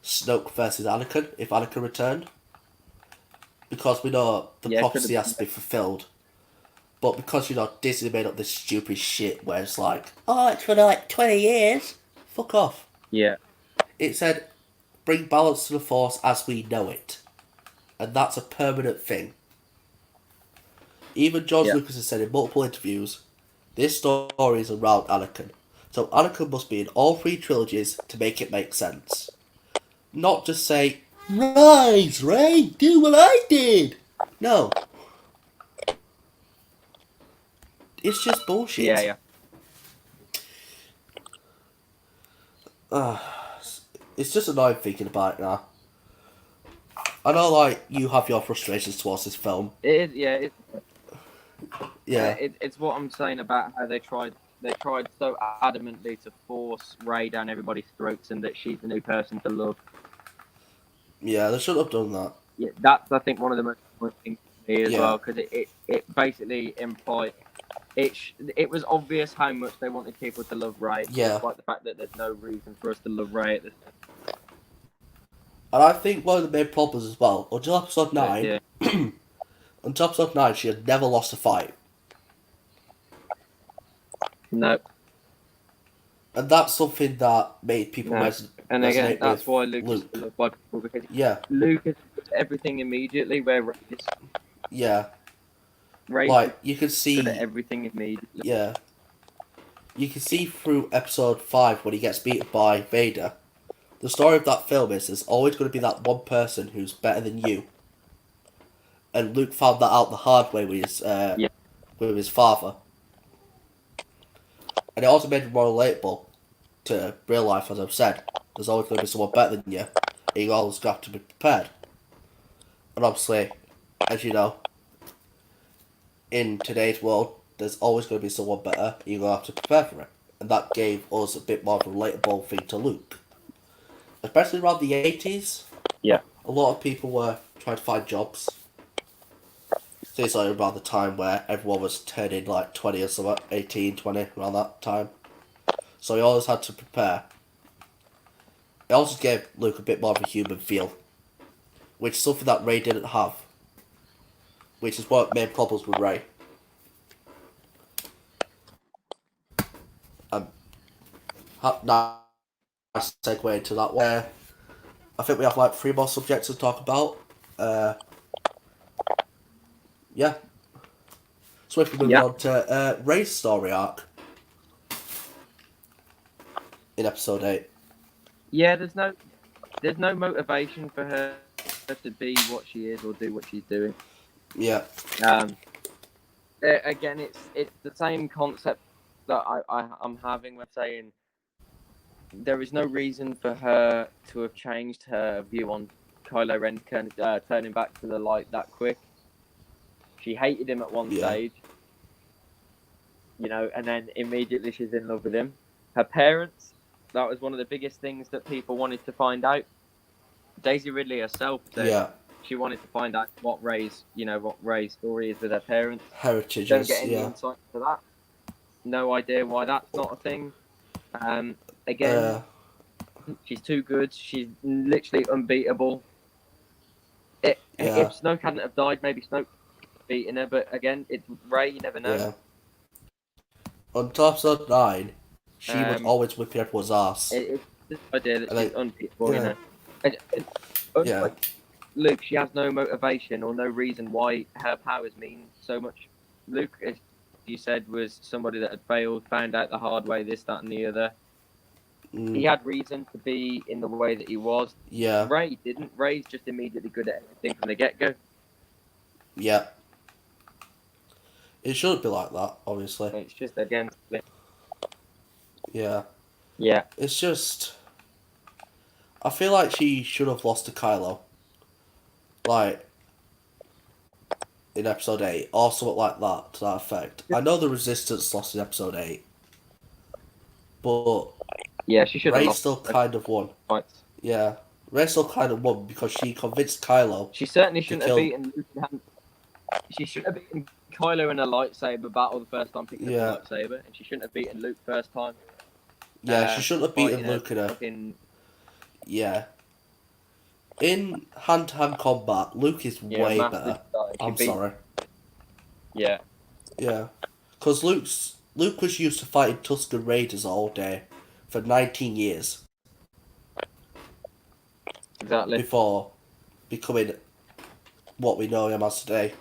Snoke versus Anakin if Anakin returned, because we know the prophecy has to be fulfilled. But because Disney made up this stupid shit where it's like, oh, it's for like 20 years. Fuck off.
Yeah.
It said, bring balance to the Force as we know it, and that's a permanent thing. Even George Lucas has said in multiple interviews, this story is around Anakin. So Anakin must be in all three trilogies to make it make sense. Not just say, rise, Rey, do what I did. No. It's just bullshit.
Yeah.
It's just annoying thinking about it now. I know, like, you have your frustrations towards this film.
It is, yeah.
Yeah.
It's what I'm saying about how they tried so adamantly to force Rey down everybody's throats and that she's the new person to love.
Yeah, they should have done that.
Yeah, that's, I think, one of the most important things to me as well, because it basically implied it was obvious how much they wanted people to love Rey, despite the fact that there's no reason for us to love Rey at this time.
And I think one of the main problems as well, until Episode 9, until Episode 9, she had never lost a fight.
No.
And that's something that made people resonate.
And again, that's why Luke is loved by people, because Luke is everything immediately, where Rey is.
Yeah.
Rey,
like, you can see
everything immediately.
Yeah. You can see through Episode 5 when he gets beaten by Vader, the story of that film is there's always going to be that one person who's better than you. And Luke found that out the hard way with his father. And it also made it more relatable to real life, as I've said. There's always going to be someone better than you. And you always have to be prepared. And obviously, as you know, in today's world, there's always going to be someone better. And you're going to have to prepare for it. And that gave us a bit more of a relatable thing to Luke. Especially around the 80s.
Yeah.
A lot of people were trying to find jobs. So it's like around the time where everyone was turning like 20 or something, 18, 20, around that time. So he always had to prepare. It also gave Luke a bit more of a human feel, which is something that Ray didn't have, which is what made problems with Ray. Nice segue into that one. I think we have like 3 more subjects to talk about. Yeah. Swiftly moving on to Ray's story arc in episode 8.
Yeah, there's no motivation for her to be what she is or do what she's doing.
Yeah.
Again, it's the same concept that I'm having with saying there is no reason for her to have changed her view on Kylo Ren turning back to the light that quick. She hated him at one stage, and then immediately she's in love with him. Her parents, that was one of the biggest things that people wanted to find out. Daisy Ridley herself said she wanted to find out what Ray's story is with her parents.
Heritage.
Don't get any insight into that. No idea why that's not a thing. Again, she's too good. She's literally unbeatable. If Snoke hadn't have died, maybe Snoke beating her. But again, it's Ray. You never know.
Yeah. On episode 9, she was always whipping everyone's ass.
It's the idea that she's unbeatable. Like Luke, she has no motivation or no reason why her powers mean so much. Luke, as you said, was somebody that had failed, found out the hard way, this, that, and the other. He had reason to be in the way that he was.
Yeah.
Ray didn't. Ray's just immediately good at everything from the get-go.
Yeah. It shouldn't be like that, obviously.
It's just, again...
Yeah.
Yeah.
It's just... I feel like she should have lost to Kylo. Like, in episode 8, or something like that, to that effect. I know the Resistance lost in episode 8. But...
Yeah, she should have
Rey
lost.
still kind of won.
Right.
Yeah. Rey still kind of won because she convinced Kylo.
She certainly shouldn't have beaten Luke. She shouldn't have beaten Kylo in a lightsaber battle the first time picking up the lightsaber, and she shouldn't have beaten Luke first time.
Yeah, she shouldn't have beaten Luke in a... Yeah. In hand-to-hand combat, Luke is way better. I'm sorry.
Yeah.
Yeah. Because Luke was used to fighting Tusken Raiders all day for 19 years.
Exactly.
Before becoming what we know him as today.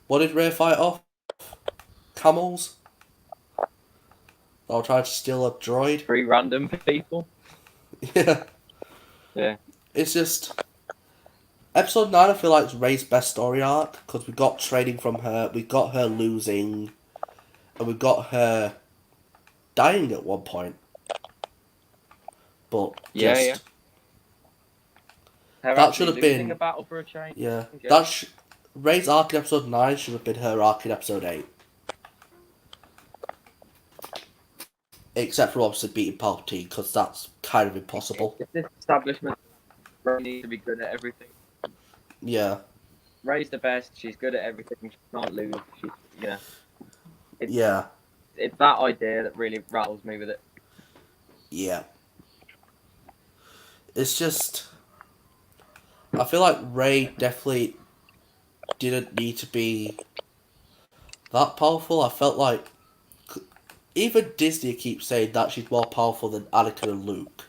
What did Rey fight off? Camels? I'll try to steal a droid.
3 random people.
Yeah.
Yeah.
It's just... Episode 9, I feel like, is Rey's best story arc, because we got training from her, we got her losing, and we got her dying at one point. But that should have been...
a battle for a change.
Yeah. Rey's arc in episode 9 should have been her arc in episode 8. Except for obviously beating Palpatine, because that's kind of impossible.
If this establishment, Rey needs to be good at everything.
Yeah.
Rey's the best. She's good at everything. She can't lose. It's that idea that really rattles me with it.
Yeah. It's just... I feel like Rey definitely didn't need to be that powerful. I felt like... Even Disney keeps saying that she's more powerful than Anakin and Luke.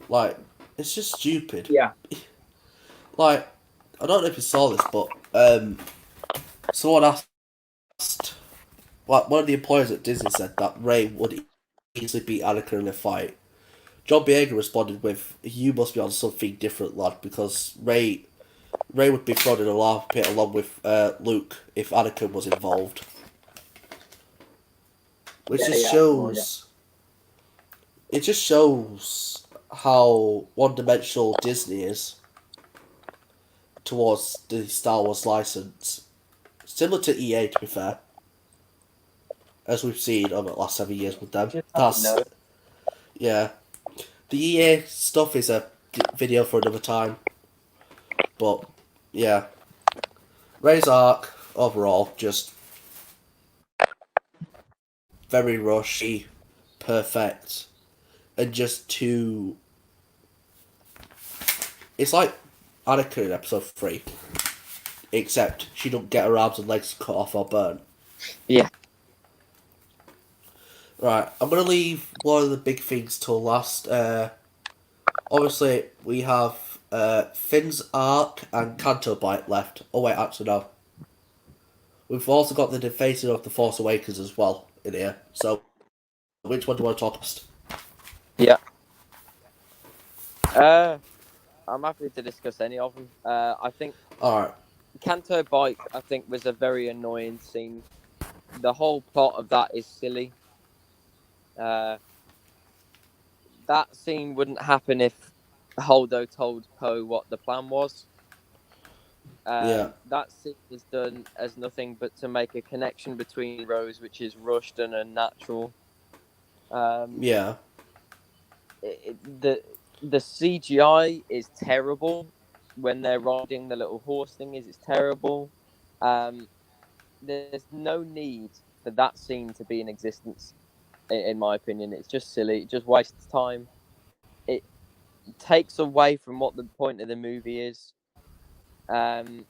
Like, it's just stupid.
Yeah.
Like, I don't know if you saw this, but someone asked, like, one of the employees at Disney said that Rey would easily beat Anakin in a fight, John Boyega responded with, "You must be on something different, lad, because Ray would be thrown in a lava pit along with Luke if Anakin was involved." Which
Yeah,
just
yeah, well, yeah.
shows it just shows how one-dimensional Disney is towards the Star Wars license. Similar to EA, to be fair, as we've seen over the last 7 years with them.
Just how we
That's
know.
yeah. The EA stuff is a video for another time, but yeah, Ray's arc overall just very rushy, perfect, and just too. It's like Anakin in episode 3, except she don't get her arms and legs cut off or burnt.
Yeah.
Right, I'm gonna leave one of the big things till last. Obviously, we have Finn's arc and Canto Bite left. Oh wait, actually no. We've also got the defacing of the Force Awakens as well in here. So, which one do you want to talk first?
Yeah. I'm happy to discuss any of them. I think
All right.
Canto Bike, I think, was a very annoying scene. The whole plot of that is silly. Uh, that scene wouldn't happen if Holdo told Poe what the plan was.
Yeah.
That scene is done as nothing but to make a connection between Rose, which is rushed and unnatural. Um,
Yeah.
the CGI is terrible when they're riding the little horse thing. It's terrible. Um, there's no need for that scene to be in existence. In my opinion, it's just silly. It just wastes time. It takes away from what the point of the movie is. Um,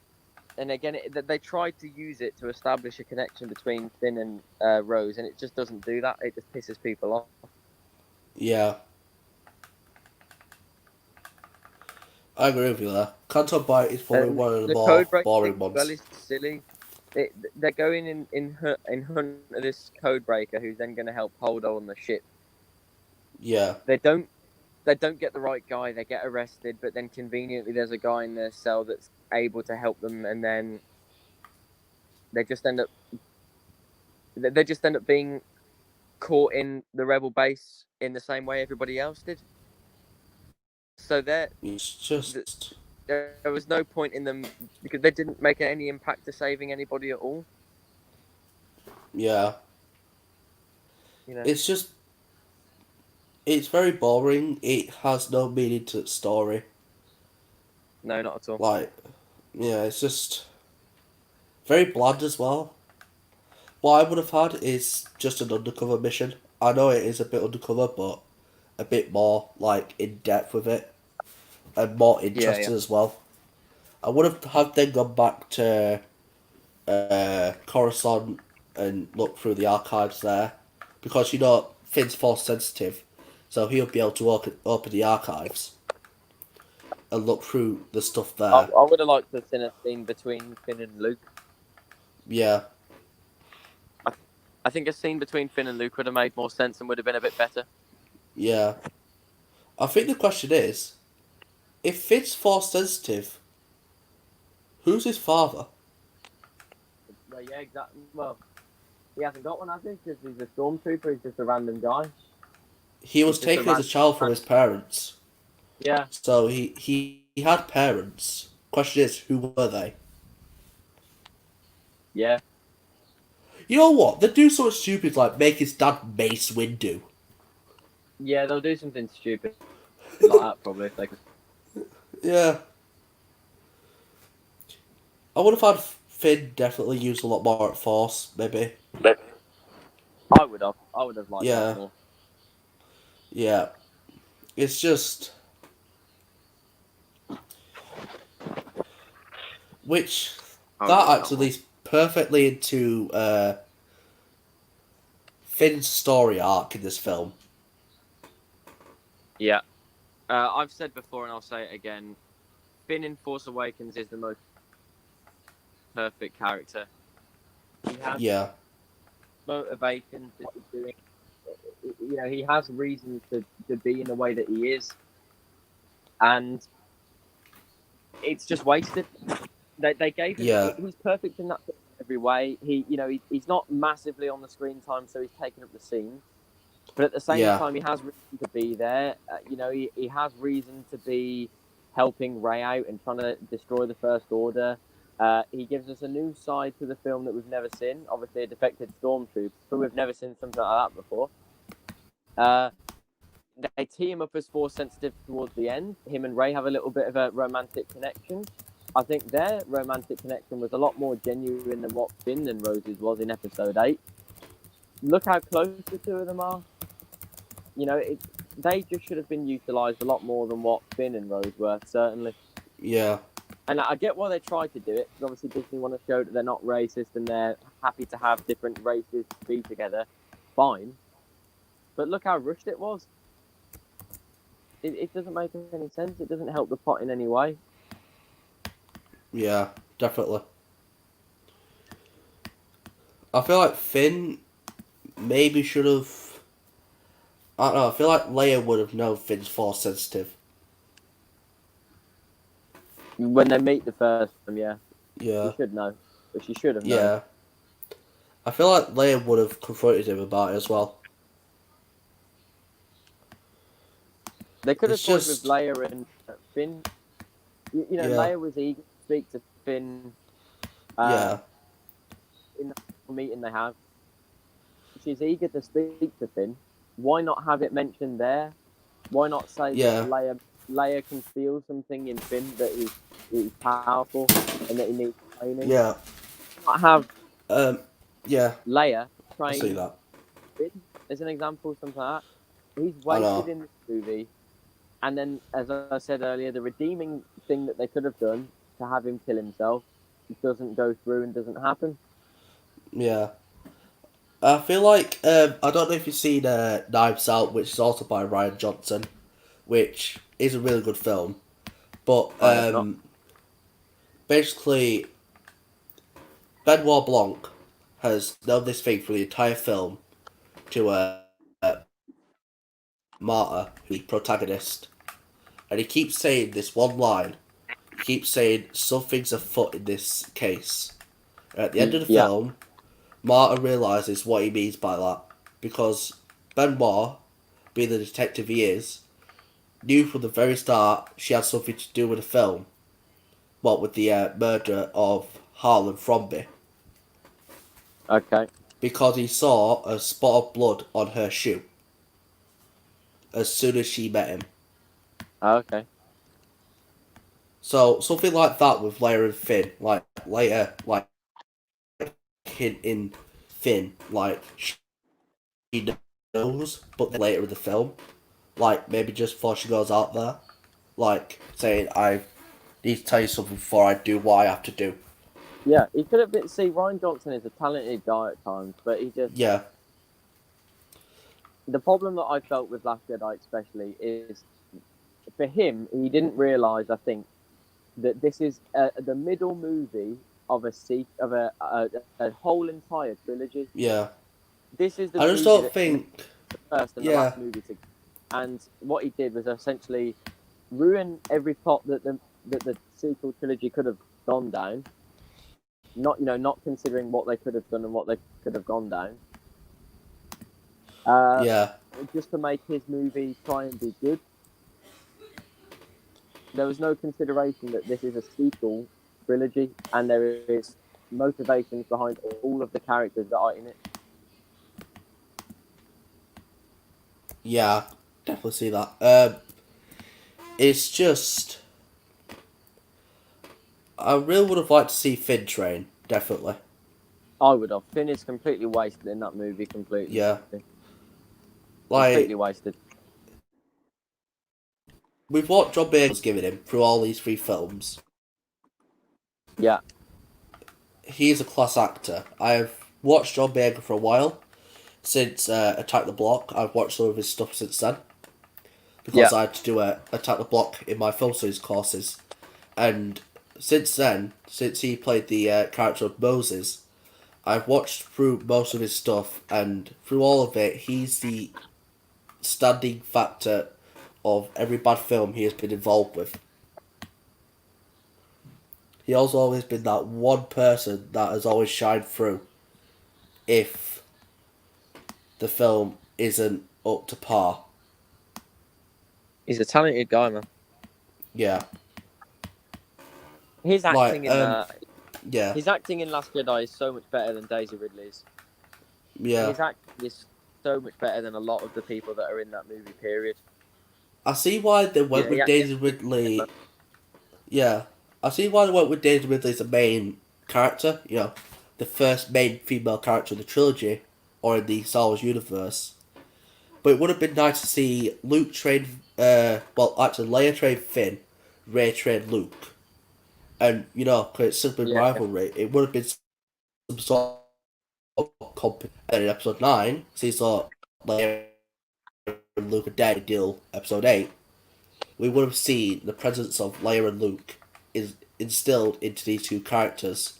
and again, they tried to use it to establish a connection between Finn and Rose, and it just doesn't do that. It just pisses people off.
Yeah. I agree with you there. Canto Bite is probably
And
one of the
the
more
code break thing
boring
as well
ones.
is silly. They're going in hunt of this code breaker who's then going to help Holdo on the ship.
Yeah.
They don't get the right guy. They get arrested, but then conveniently there's a guy in their cell that's able to help them, and then they just end up being caught in the rebel base in the same way everybody else did. So
It's just.
there was no point in them because they didn't make any impact to saving anybody at all.
Yeah.
You know,
It's just. It's very boring. It has no meaning to its story.
no, not at all.
Like, yeah, it's just. Very bland as well. What I would have had is just an undercover mission. I know it is a bit undercover, but a bit more, like, in depth with it. And more
Yeah, yeah.
interesting as well. I would have had them gone back to Coruscant and look through the archives there, because Finn's force sensitive, so he'll be able to open the archives and look through the stuff there.
I would have liked to have seen a scene between Finn and Luke.
Yeah,
I think a scene between Finn and Luke would have made more sense and would have been a bit better.
yeah. I think the question is, if Finn's force sensitive, who's his father?
Well, yeah, exactly. Well, he hasn't got one, has he? Because he's a stormtrooper. He's just a random guy.
He was
He's just a
taken as a
random.
child from his parents,
Yeah,
so he had parents. Question is, who were they?
yeah,
You know what? They do something stupid like make his dad Mace Windu.
yeah. They'll do something stupid like that probably if they could.
Yeah. I would have had Finn definitely use a lot more at Force, maybe.
I would have. I would have liked that
Yeah.
more.
Yeah. It's just. Which.
I would have
That
liked
actually
more.
leads perfectly into Finn's story arc in this film.
Yeah. I've said before and I'll say it again. Finn in Force Awakens is the most perfect character. He has
Yeah.
motivations that he's doing. he has reason to be in the way that he is, and it's just wasted. They gave him.
Yeah,
He's perfect in that film in every way. He's not massively on the screen time, so he's taking up the scene. But at the same
yeah,
time, he has reason to be there. He has reason to be helping Ray out and trying to destroy the First Order. He gives us a new side to the film that we've never seen. Obviously, a defected stormtrooper, but we've never seen something like that before. Uh, they tee him up as Force sensitive towards the end. Him and Ray have a little bit of a romantic connection. I think their romantic connection was a lot more genuine than what Finn and Rose's was in Episode 8. Look how close the two of them are. They just should have been utilised a lot more than what Finn and Rose were, certainly.
yeah,
And I get why they tried to do it, because obviously Disney want to show that they're not racist and they're happy to have different races be together. Fine. But look how rushed it was. It doesn't make any sense. It doesn't help the plot in any way.
yeah, definitely. I feel like Finn maybe should have. I don't know. I feel like Leia would have known Finn's Force sensitive.
When they meet the first time, yeah.
Yeah.
She should know. But she should have known.
Yeah. I feel like Leia would have confronted him about it as well.
They could have
It's
toyed
just-
with Leia and Finn.
Yeah.
Leia was eager to speak to Finn
Yeah.
in the meeting they have. She's eager to speak to Finn. Why not have it mentioned there? Why not say
Yeah.
that Leia can feel something in Finn that is powerful and that he needs training?
Yeah.
Not have
Yeah.
Leia
I see
train
that.
Finn as an example, something like that. He's
I know.
wasted in this movie. And then, as I said earlier, the redeeming thing that they could have done to have him kill himself doesn't go through and doesn't happen.
Yeah. I feel like I don't know if you've seen Knives Out, which is also by Ryan Johnson, which is a really good film. But
I have not.
basically, Benoit Blanc has known this thing for the entire film to Marta, the protagonist, and he keeps saying this one line. He keeps saying something's afoot in this case. And at the end of the
Yeah.
film, Marta realizes what he means by that because Benoit, being the detective he is, knew from the very start she had something to do with the film. What with the murder of Harlan Fromby.
Okay.
Because he saw a spot of blood on her shoe as soon as she met him.
Okay.
So something like that with Leia and Finn, like later, like in Finn, like she knows, but then later in the film, like maybe just before she goes out there, like saying I need to tell you something before I do what I have to do.
Yeah, he could have been. See, Ryan Johnson is a talented guy at times, but he just.
Yeah,
The problem that I felt with Last Jedi, especially, is for him, he didn't realize. I think that this is the middle movie of a whole entire trilogy.
yeah.
This is the
I just
movie
don't
that
think.
the first and the
Yeah.
last movie together. And what he did was essentially ruin every plot that the sequel trilogy could have gone down. Not considering what they could have done and what they could have gone down.
Yeah,
Just to make his movie try and be good. There was no consideration that this is a sequel trilogy and there is motivations behind all of the characters that are in it.
yeah. Definitely see that. It's just. I really would have liked to see Finn train, definitely.
I would have. Finn is completely wasted in that movie, completely.
Yeah.
Completely
Like,
wasted.
with what John Baker's given him through all these three films,
Yeah.
he's a class actor. I've watched John Baker for a while, since Attack the Block. I've watched some of his stuff since then. Because I had to do Attack the Block in my film studies courses. And since then, since he played the character of Moses, I've watched through most of his stuff, and through all of it, he's the standing factor of every bad film he has been involved with. He has always been that one person that has always shined through if the film isn't up to par.
He's a talented guy, man.
Yeah,
His
like
acting in
yeah,
his acting in Last Jedi is so much better than Daisy Ridley's.
yeah.
His acting is so much better than a lot of the people that are in that movie. Period.
I see why they went
Yeah,
with
he
Daisy Ridley. Yeah, I see why they went with Daisy Ridley as the main character. You know, the first main female character in the trilogy or in the Star Wars universe. But it would have been nice to see Luke train. Actually, Leia train Finn, Rey train Luke, and you know, create sibling
yeah,
rivalry. It would have been some sort of and in episode 9, see sort Leia and Luke are dead. Deal episode 8. We would have seen the presence of Leia and Luke is instilled into these two characters.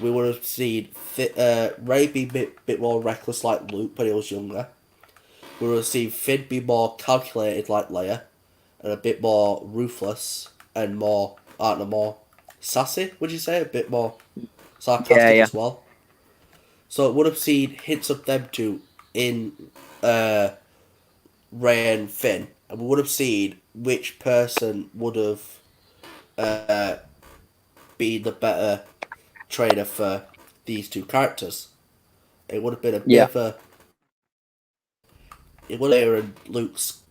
We would have seen Rey be a bit more reckless like Luke when he was younger. We would have seen Finn be more calculated like Leia, and a bit more ruthless and more, I don't know, more sassy, would you say? A bit more
yeah,
sarcastic
yeah.
as well. So it would have seen hints of them two in uh, Rey and Finn, and we would have seen which person would have uh, been the better trainer for these two characters. It would have been a bit
Yeah,
of a. It would have been Luke's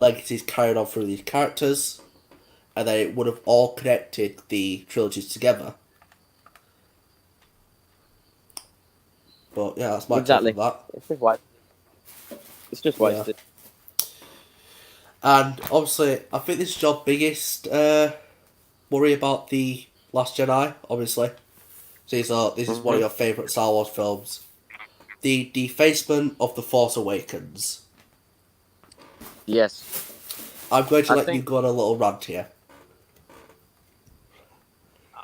legacies carried on through these characters, and then it would have all connected the trilogies together. But yeah, that's my take on
exactly.
that.
It's just wa- It's just
Yeah.
wasted.
And obviously, I think this is your biggest worry about the Last Jedi. Obviously, so this is one of
Mm-hmm.
your favorite Star Wars films. The defacement of the Force Awakens.
Yes,
I'm going to
I
let you
think.
go on a little rant here.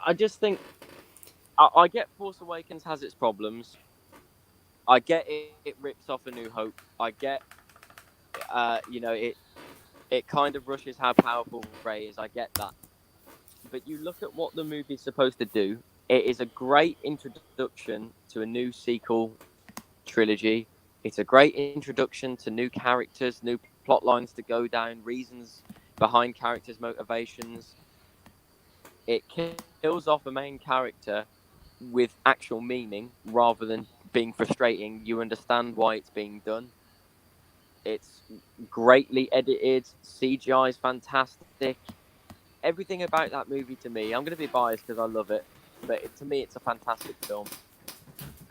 I just think I get Force Awakens has its problems. I get it rips off A New Hope. I get, it kind of rushes how powerful Rey is. I get that. But you look at what the movie's supposed to do. It is a great introduction to a new sequel trilogy. It's a great introduction to new characters, new plot lines to go down, reasons behind characters' motivations. It kills off a main character with actual meaning rather than being frustrating. You understand why it's being done. It's greatly edited. CGI is fantastic. Everything about that movie to me, I'm going to be biased because I love it, but to me, it's a fantastic film.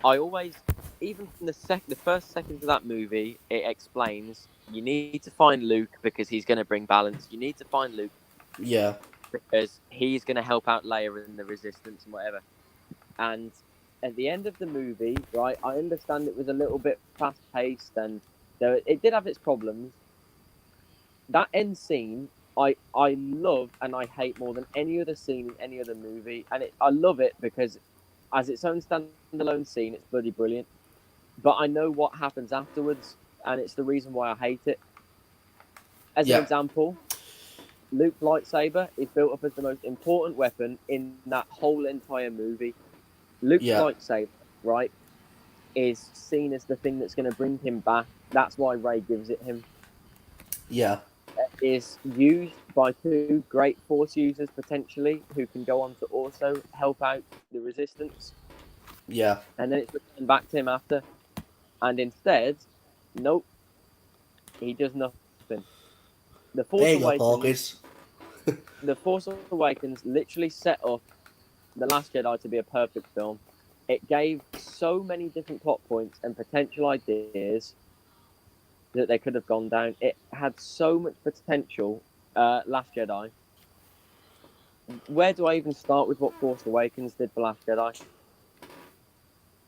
I always, even from the first seconds of that movie, it explains you need to find Luke because he's going to bring balance. You need to find Luke
Yeah,
because he's going to help out Leia in the Resistance and whatever. And at the end of the movie, right, I understand it was a little bit fast paced and it did have its problems. That end scene, I love and I hate more than any other scene in any other movie, and I love it because as its own standalone scene, it's bloody brilliant. But I know what happens afterwards, and it's the reason why I hate it. As an
yeah,
example, Luke's lightsaber is built up as the most important weapon in that whole entire movie. Luke's
yeah,
lightsaber, right, is seen as the thing that's going to bring him back. That's why Rey gives it him.
yeah,
Is used by two great Force users potentially who can go on to also help out the Resistance,
yeah.
and then it's returned back to him after. And instead, nope, he does nothing. The
There
Force
you go,
Awakens,
Porkies.
the Force Awakens literally set up the Last Jedi to be a perfect film. It gave so many different plot points and potential ideas that they could have gone down. It had so much potential. Last Jedi. Where do I even start with what Force Awakens did for Last Jedi?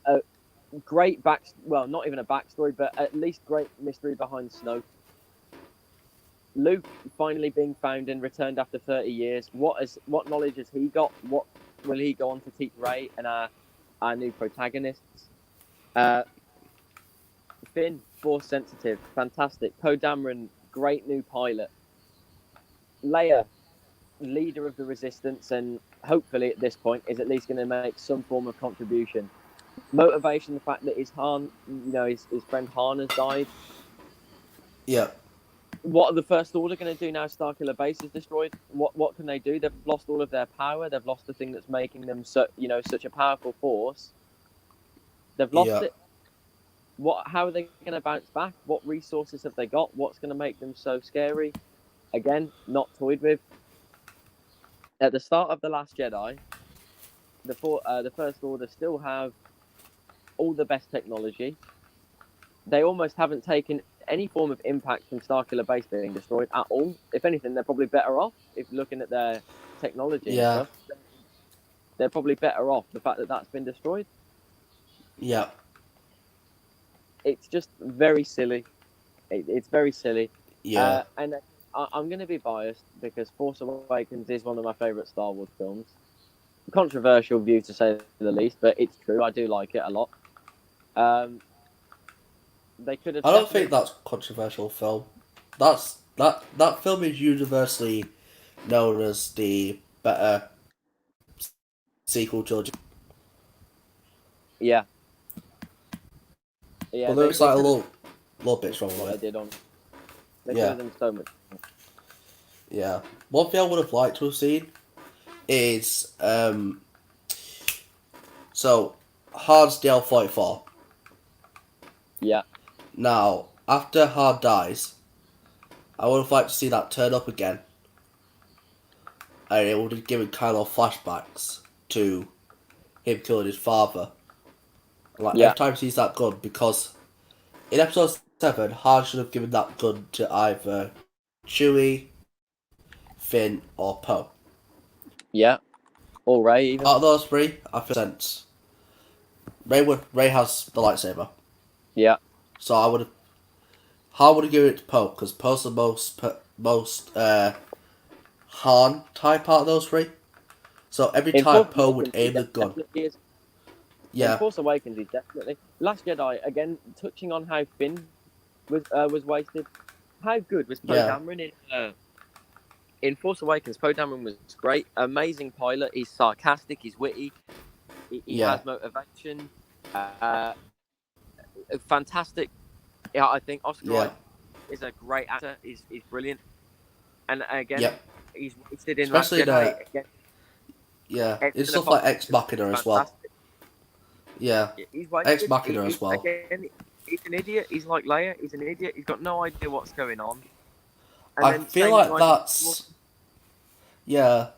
A great well, not even a backstory, but at least great mystery behind Snoke. Luke finally being found and returned after 30 years. What knowledge has he got? What will he go on to teach Rey and our new protagonists? Uh, Finn, Force sensitive, fantastic. Poe Dameron, great new pilot. Leia, leader of the Resistance, and hopefully at this point is at least going to make some form of contribution. Motivation, the fact that his friend Han has died.
Yeah.
What are the First Order going to do now? Starkiller Base is destroyed. What can they do? They've lost all of their power. They've lost the thing that's making them such a powerful force. They've lost
Yeah.
it. How are they going to bounce back? What resources have they got? What's going to make them so scary? Again, not toyed with. At the start of The Last Jedi, the First Order still have all the best technology. They almost haven't taken any form of impact from Starkiller Base being destroyed at all. If anything, they're probably better off if looking at their technology and
Yeah.
stuff. They're probably better off the fact that that's been destroyed.
Yeah.
It's just very silly. It's very silly.
Yeah.
And I'm going to be biased because Force Awakens is one of my favorite Star Wars films. Controversial view to say the least, but it's true. I do like it a lot. They could have.
I don't think that's a controversial film. That film is universally known as the better sequel trilogy.
Yeah,
But
They
there's like a
could have
little bit wrong
what
with
they
it.
did on. They could
Yeah.
have done so much.
Yeah. One thing I would have liked to have seen is so Han's DL-44.
Yeah,
Now, after Han dies, I would have liked to see that turn up again. And it would have given Kylo flashbacks to him killing his father. Like
yeah.
every time he sees that gun, because in episode 7, Han should have given that gun to either Chewie, Finn, or Poe.
Yeah, or Ray even.
Out of those three, I feel sense. Ray has the lightsaber,
Yeah,
so Han would have given it to Poe because Poe's the most Han type out of those three. So every
in
time
Force
Poe would
Awakens, he
aim the gun,
definitely is. In
yeah,
Force Awakens, he definitely. Last Jedi again, touching on how Finn was wasted. How good was Poe
yeah,
Dameron in Force Awakens? Poe Dameron was great, amazing pilot. He's sarcastic, he's witty, he
yeah,
has motivation. Fantastic. Yeah, I think Oscar
yeah,
Isaac is a great actor. He's brilliant. And again,
yep.
he's wasted in Last
Especially
Jedi. Again,
it's
excellent
stuff like
performance,
Ex Machina as well.
fantastic.
Yeah,
He's
Ex
wasted.
Machina as well.
Again, he's an idiot. He's like Leia. He's an idiot. He's got no idea what's going on. And
I
then
feel
same
like
line,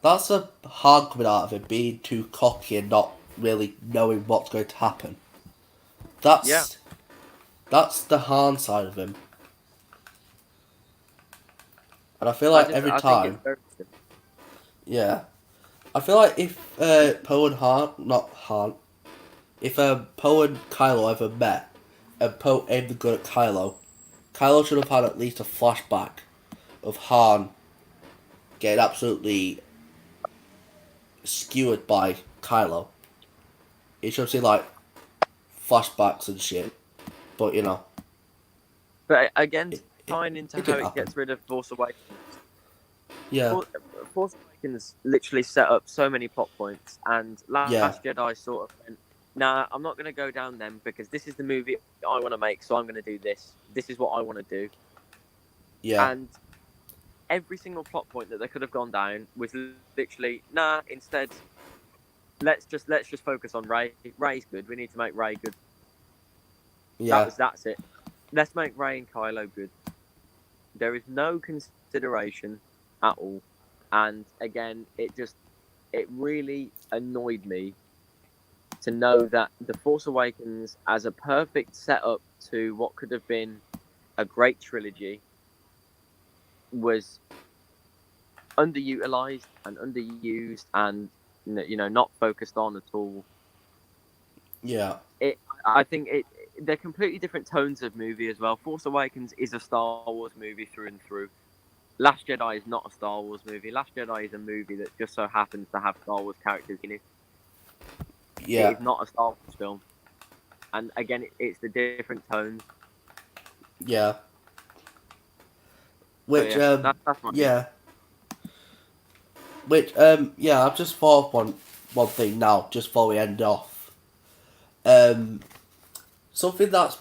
that's a hard coming out of him being too cocky and not really knowing what's going to happen.
yeah.
That's the Han side of him, and I feel like every
I think it's
time,
very simple.
yeah, I feel like if Poe and Han, not Han, if Poe and Kylo ever met, and Poe aimed the gun at Kylo should have had at least a flashback of Han getting absolutely skewered by Kylo. It should have seen like flashbacks and shit, but you know,
But again,
it,
tying into
it
how
didn't
it
happen.
gets rid of Force Awakens.
Yeah,
Force Awakens literally set up so many plot points, and
yeah,
Last Jedi sort of went, "Nah, I'm not going to go down them because this is the movie I want to make, so I'm going to do this. This is what I want to do."
yeah,
And every single plot point that they could have gone down was literally, "Nah." Instead, let's just focus on Ray. Ray's good. We need to make Ray good.
yeah,
That's it. Let's make Ray and Kylo good. There is no consideration at all, and again, it really annoyed me to know that The Force Awakens, as a perfect setup to what could have been a great trilogy, was underutilized and underused and not focused on at all.
yeah,
I think they're completely different tones of movie as well. Force Awakens is a Star Wars movie through and through. Last Jedi is not a Star Wars movie. Last Jedi is a movie that just so happens to have Star Wars characters in it. It
yeah,
is not a Star Wars film. And again, it's the different tones.
Yeah.
So
Which
yeah, that's my view.
yeah. Which yeah, I've just thought of one thing now, just before we end off. Um Something that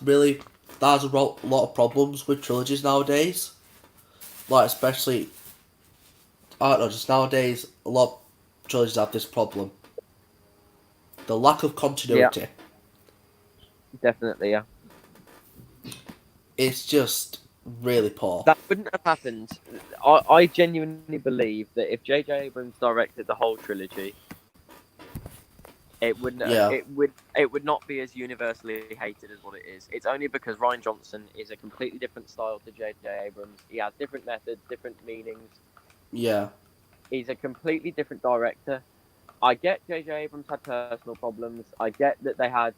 has a lot of problems with trilogies nowadays. Like especially I don't know, just nowadays a lot of trilogies have this problem. The lack of
Yeah,
continuity.
definitely. Yeah,
It's just really poor.
that wouldn't have happened. I genuinely believe that if J.J. Abrams directed the whole trilogy, it wouldn't.
Yeah,
It would not be as universally hated as what it is. It's only because Ryan Johnson is a completely different style to J.J. Abrams. He has different methods, different meanings.
yeah,
He's a completely different director. I get J.J. Abrams had personal problems. I get that they had,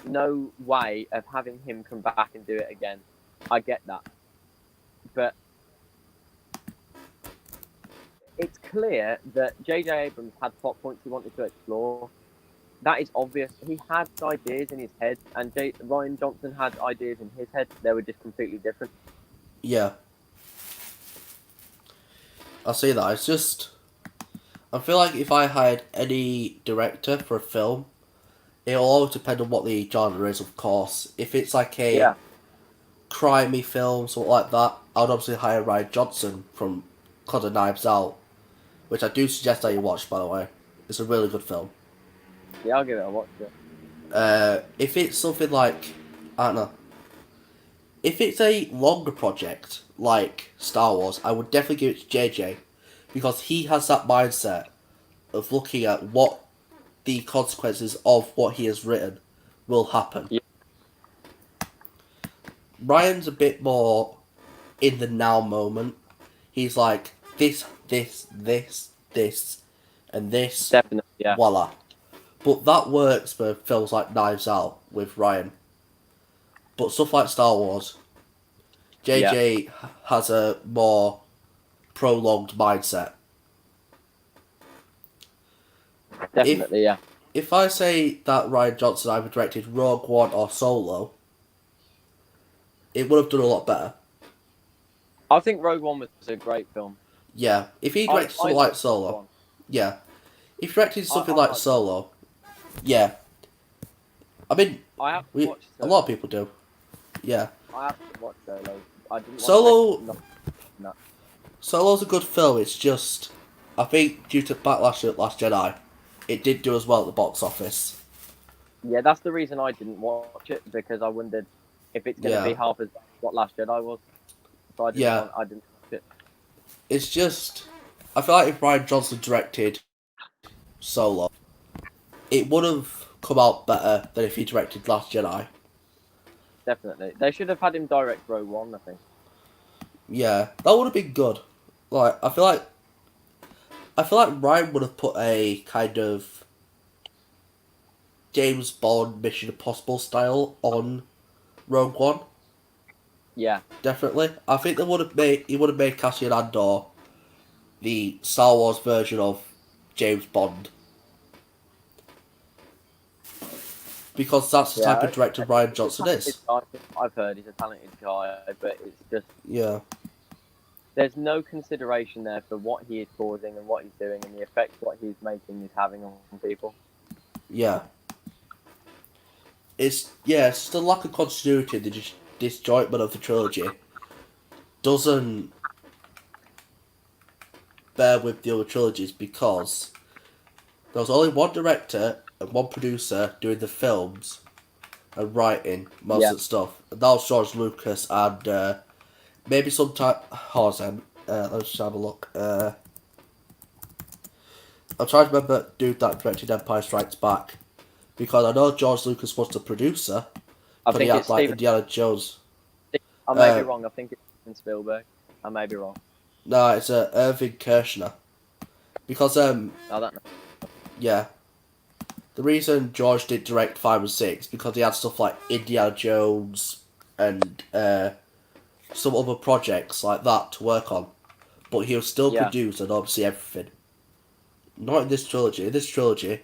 no way of having him come back and do it again. I get that, but it's clear that J.J. Abrams had plot points he wanted to explore. That is obvious. He had ideas in his head, and Ryan Johnson had ideas in his head. They were just completely different.
yeah. I see that. It's just I feel like if I hired any director for a film, it'll always depend on what the genre is, of course. If it's like a
Yeah,
crimey film, something like that, I would obviously hire Ryan Johnson from Cod and Knives Out, which I do suggest that you watch, by the way. It's a really good film.
yeah, I'll give it a watch. Yeah,
If it's something like, I don't know, if it's a longer project like Star Wars, I would definitely give it to JJ because he has that mindset of looking at what the consequences of what he has written will happen.
yeah,
Ryan's a bit more in the now moment. He's like this, and this,
definitely. Yeah,
voila. But that works for films like Knives Out with Ryan. But stuff like Star Wars,
yeah,
JJ has a more prolonged mindset. If
definitely. Yeah,
if I say that Ryan Johnson either directed Rogue One or Solo, it would have done a lot better.
I think Rogue One was a great film.
Yeah, if he
I
directed
I
something like
like Rogue
Solo,
One.
yeah. If he directed something
I
like
like Rogue One.
Solo, yeah. I mean,
I have to
we
watch
a lot of
Solo.
people do. Yeah,
I have to watch Solo. I didn't want to risk
Solo
not that.
Solo's a good film. It's just, I think due to backlash at Last Jedi, it did do as well at the box office.
Yeah, that's the reason I didn't watch it because I wondered if it's going to be
Yeah,
half as bad as what Last Jedi was. So I didn't
yeah.
want. I didn't watch it.
It's just, I feel like if Ryan Johnson directed Solo, it would have come out better than if he directed Last Jedi.
Definitely, they should have had him direct Rogue One. I think.
Yeah, that would have been good. Like, I feel like Ryan would have put a kind of James Bond Mission Impossible style on Rogue One.
Yeah,
Definitely, I think he would have made Cassian Andor the Star Wars version of James Bond because that's the type
yeah.
of director Ryan
He's a
Johnson
talented
is.
guy. I've heard he's a talented guy, but it's just
Yeah,
there's no consideration there for what he is causing and what he's doing and the effect what he's making is having on people.
yeah. It's just a lack of continuity. The disjointment of the trilogy doesn't bear with the other trilogies because there was only one director and one producer doing the films and writing most
Yeah,
of the stuff. And that was George Lucas and maybe sometime. Hold on, let's just have a look. I'm trying to remember dude that directed Empire Strikes Back because I know George Lucas was the producer,
I
but he
think
had
it's
like
Steven.
Indiana Jones.
I may be
Uh,
wrong. I think it's Steven Spielberg. I may be wrong.
no, it's Irving Kershner because
I don't know.
yeah, the reason George did direct 5 and 6 because he had stuff like Indiana Jones and some other projects like that to work on, but he'll still
Yeah,
produce and obviously everything. Not in this trilogy. In this trilogy,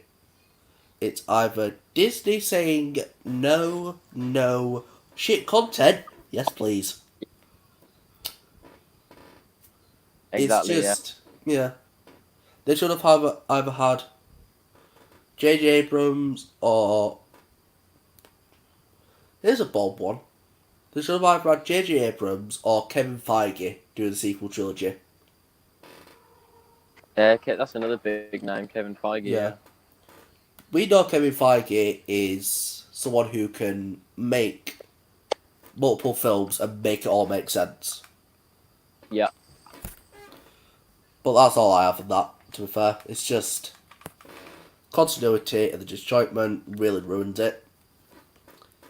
it's either Disney saying no, no, shit content, yes please.
Exactly.
It's just yeah. They should have either had J.J. Abrams or here's a bold one. They should have either had J.J. Abrams or Kevin Feige doing the sequel trilogy.
Yeah. That's another big name, Kevin Feige. Yeah.
We know Kevin Feige is someone who can make multiple films and make it all make sense.
Yeah.
But that's all I have on that, to be fair. It's just continuity and the disjointment really ruins it.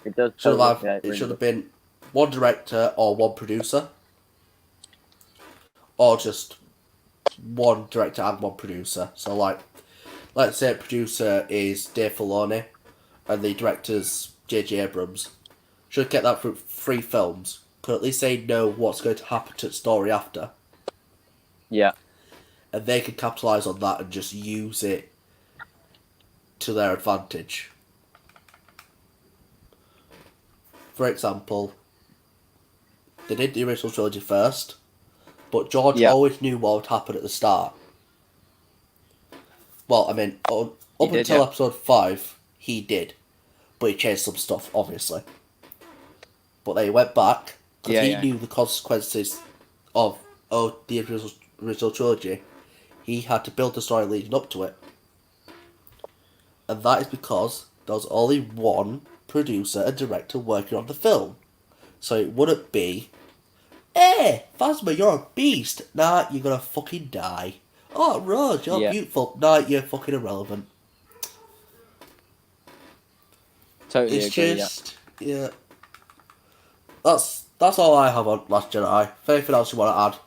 It does.
It should have been one director or one producer. Or just one director and one producer. So like let's say the producer is Dave Filoni and the director's J.J. Abrams. Should get that through 3 films. Could at least they know what's going to happen to the story after.
Yeah.
And they can capitalise on that and just use it to their advantage. For example, they did the original trilogy first, but George always knew what would happen at the start. Well, I mean, up until episode 5, he did. But he changed some stuff, obviously. But then he went back, because he knew the consequences of the original trilogy. He had to build the story leading up to it. And that is because there was only one producer and director working on the film. So it wouldn't be, hey, Phasma, you're a beast. Nah, you're gonna fucking die. Oh, Rose, you're beautiful. Nah, you're fucking irrelevant.
Totally
it's
agree.
Just, yeah. That's all I have on Last Jedi. If anything else you want
to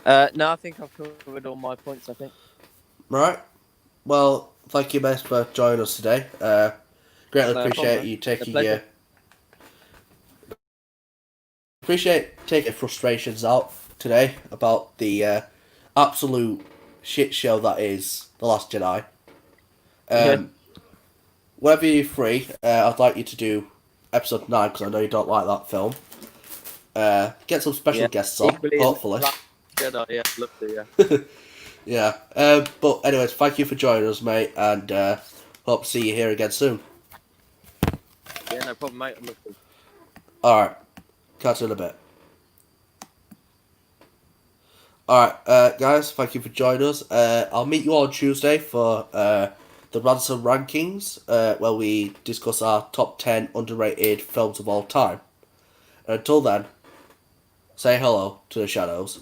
add? No, I think I've covered all my points. I think.
Right. Well, thank you, Mace, for joining us today. Greatly appreciate you taking your frustrations out today about the absolute shit show that is The Last Jedi. Whenever you're free, I'd like you to do episode 9 because I know you don't like that film. Get some special guests on, hopefully.
Jedi, yeah, love to,
yeah. But anyways, thank you for joining us, mate, and hope to see you here again soon.
Yeah, no problem, mate. I'm listening.
Alright. Catch you in a bit. Alright, guys, thank you for joining us. I'll meet you on Tuesday for the Ransom Rankings, where we discuss our top 10 underrated films of all time. And until then, say hello to the shadows.